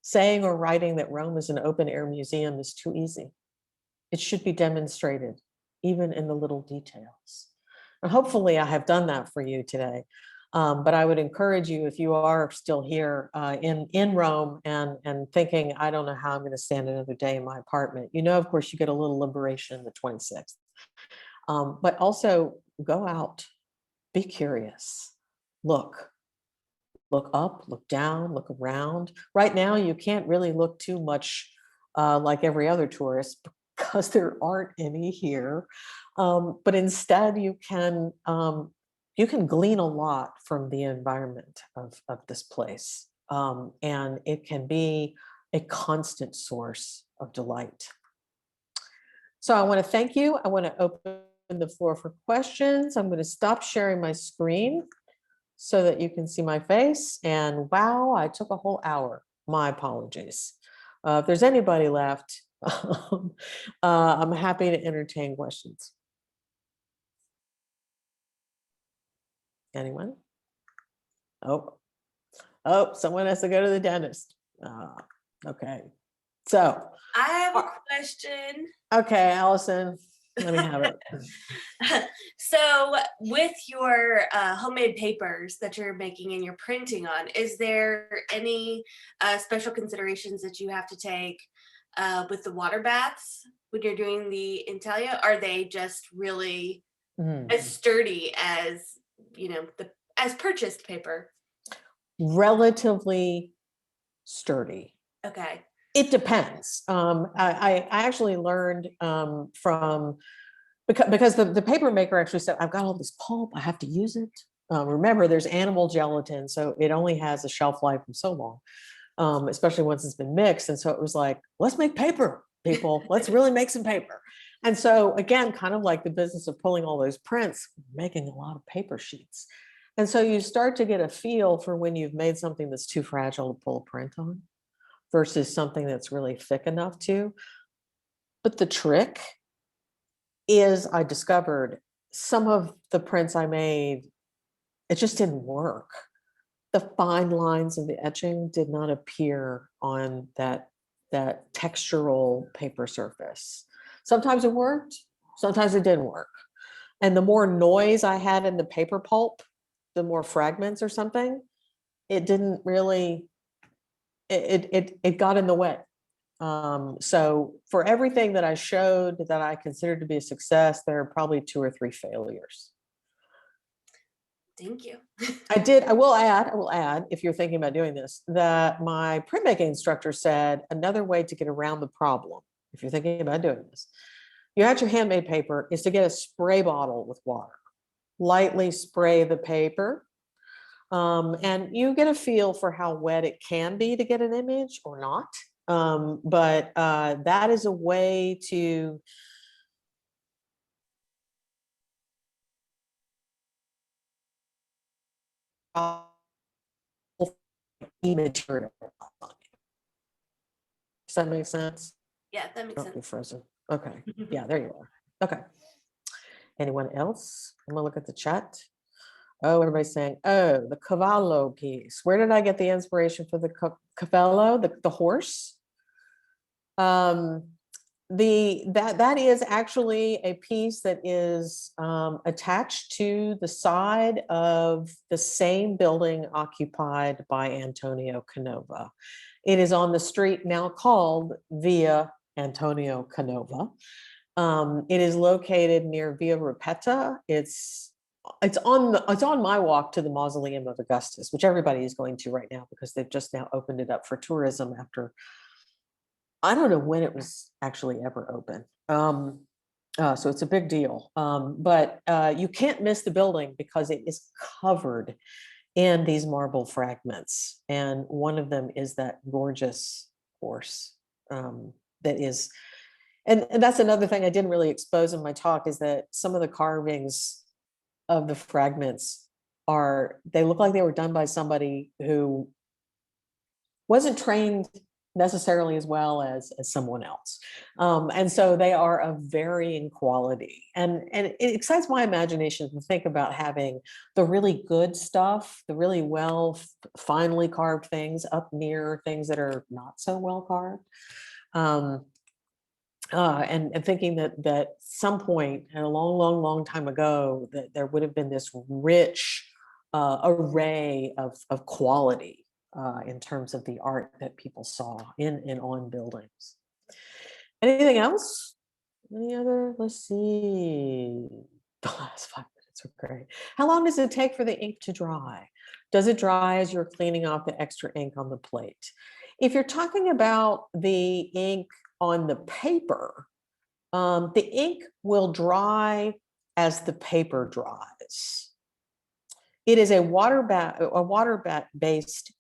S2: Saying or writing that Rome is an open air museum is too easy. It should be demonstrated, even in the little details. And hopefully I have done that for you today. But I would encourage you, if you are still here in Rome and thinking, I don't know how I'm going to stand another day in my apartment, of course, you get a little liberation the 26th. But also go out, be curious, look up, look down, look around. Right now, you can't really look too much like every other tourist because there aren't any here. But instead, you can glean a lot from the environment of this place. And it can be a constant source of delight. So I want to thank you. I want to open the floor for questions. I'm going to stop sharing my screen so that you can see my face. And wow, I took a whole hour. My apologies. If there's anybody left, I'm happy to entertain questions. Anyone? Oh, someone has to go to the dentist. Okay. So,
S3: I have a question.
S2: okay, Allison, let me have it.
S3: So with your homemade papers that you're making and you're printing on, is there any special considerations that you have to take with the water baths when you're doing the intaglio? Are they just really as sturdy as, as purchased paper?
S2: Relatively sturdy.
S3: Okay.
S2: It depends. I actually learned from, because the paper maker actually said, I've got all this pulp, I have to use it. Remember, there's animal gelatin, so it only has a shelf life of so long, especially once it's been mixed. And so it was like, let's make paper, people. Let's really make some paper. And so again, kind of like the business of pulling all those prints, making a lot of paper sheets. And so you start to get a feel for when you've made something that's too fragile to pull a print on versus something that's really thick enough to. But the trick is, I discovered some of the prints I made, it just didn't work. The fine lines of the etching did not appear on that textural paper surface. Sometimes it worked, sometimes it didn't work. And the more noise I had in the paper pulp, the more fragments or something, it didn't really, it got in the way. So for everything that I showed that I considered to be a success, there are probably 2 or 3 failures.
S3: Thank you.
S2: I will add, if you're thinking about doing this, that my printmaking instructor said another way to get around the problem, if you're thinking about doing this, you had your handmade paper, is to get a spray bottle with water. Lightly spray the paper, and you get a feel for how wet it can be to get an image or not. But that is a way to material. Does that make sense?
S3: Yeah, that makes
S2: Oh, you're
S3: sense.
S2: frozen. Okay. Yeah, there you are. Okay. Anyone else? I'm gonna look at the chat. Oh, everybody's saying, oh, the cavallo piece. Where did I get the inspiration for the cavallo, the horse? That is actually a piece that is attached to the side of the same building occupied by Antonio Canova. It is on the street now called Via Antonio Canova. It is located near Via Ripetta. It's on my walk to the Mausoleum of Augustus, which everybody is going to right now because they've just now opened it up for tourism after, I don't know when it was actually ever open. So it's a big deal. But you can't miss the building because it is covered in these marble fragments. And one of them is that gorgeous horse that is, and that's another thing I didn't really expose in my talk, is that some of the carvings of the fragments they look like they were done by somebody who wasn't trained necessarily as well as someone else. And so they are of varying quality. And it excites my imagination to think about having the really good stuff, the really well, finely carved things up near things that are not so well carved. And thinking that some point at a long time ago, that there would have been this rich array of quality in terms of the art that people saw in and on buildings. Anything else? Any other? Let's see. The last 5 minutes are great. How long does it take for the ink to dry? Does it dry as you're cleaning off the extra ink on the plate? If you're talking about the ink on the paper, the ink will dry as the paper dries. It is a water-based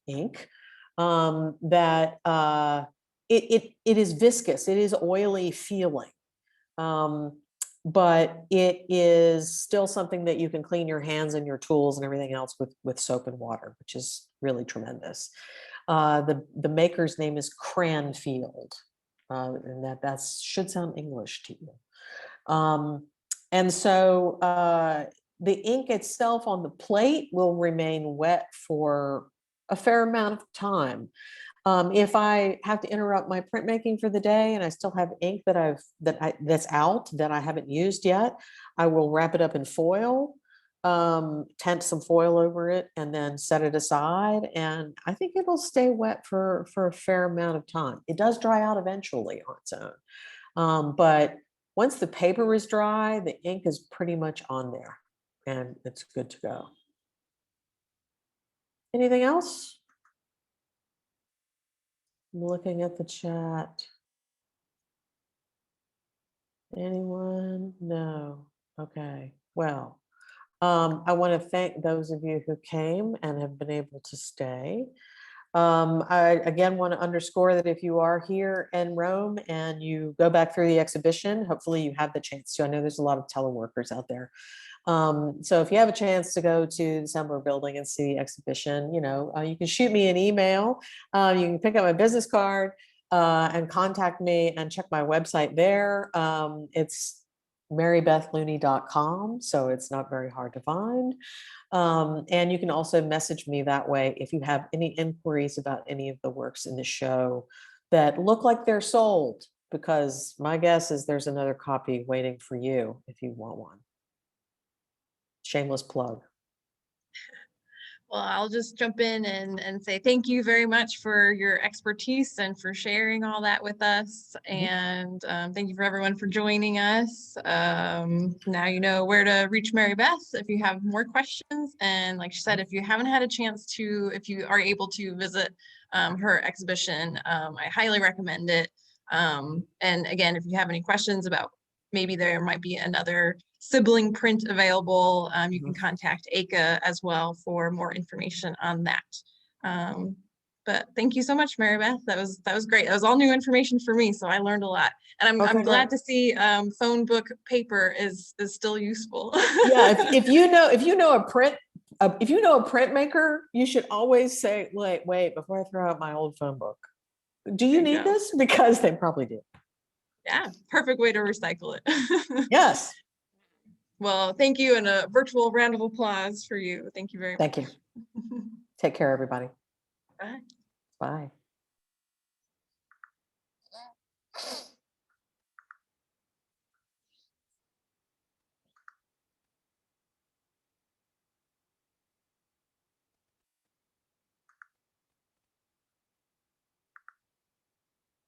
S2: ink that it is viscous. It is oily feeling, but it is still something that you can clean your hands and your tools and everything else with soap and water, which is really tremendous. The maker's name is Cranfield, and that should sound English to you. And so the ink itself on the plate will remain wet for a fair amount of time. If I have to interrupt my printmaking for the day and I still have ink that's out that I haven't used yet, I will wrap it up in foil, tent some foil over it, and then set it aside. And I think it'll stay wet for a fair amount of time. It does dry out eventually on its own. But once the paper is dry, the ink is pretty much on there and it's good to go. Anything else? I'm looking at the chat. Anyone? No. Okay. Well, I want to thank those of you who came and have been able to stay. I again want to underscore that if you are here in Rome and you go back through the exhibition, hopefully you have the chance to. I know there's a lot of teleworkers out there. So if you have a chance to go to the Sembler building and see the exhibition, you can shoot me an email. You can pick up my business card and contact me and check my website there. It's marybethlooney.com, so it's not very hard to find. And you can also message me that way if you have any inquiries about any of the works in the show that look like they're sold, because my guess is there's another copy waiting for you if you want one. Shameless plug.
S1: Well, I'll just jump in and say thank you very much for your expertise and for sharing all that with us. And thank you for everyone for joining us. Now you know where to reach Mary Beth if you have more questions. And like she said, if you haven't had a chance to, if you are able to visit her exhibition, I highly recommend it. And again, if you have any questions about maybe there might be another sibling print available, you can contact ACA as well for more information on that. But thank you so much, Mary Beth. That was great. That was all new information for me, so I learned a lot. And I'm glad to see phone book paper is still useful.
S2: Yeah, if you know a printmaker, you should always say, wait, before I throw out my old phone book, do you need this? Because they probably do.
S1: Yeah, perfect way to recycle it.
S2: Yes.
S1: Well, thank you, and a virtual round of applause for you. Thank you very much.
S2: Thank you. Take care, everybody.
S1: Bye.
S2: Bye.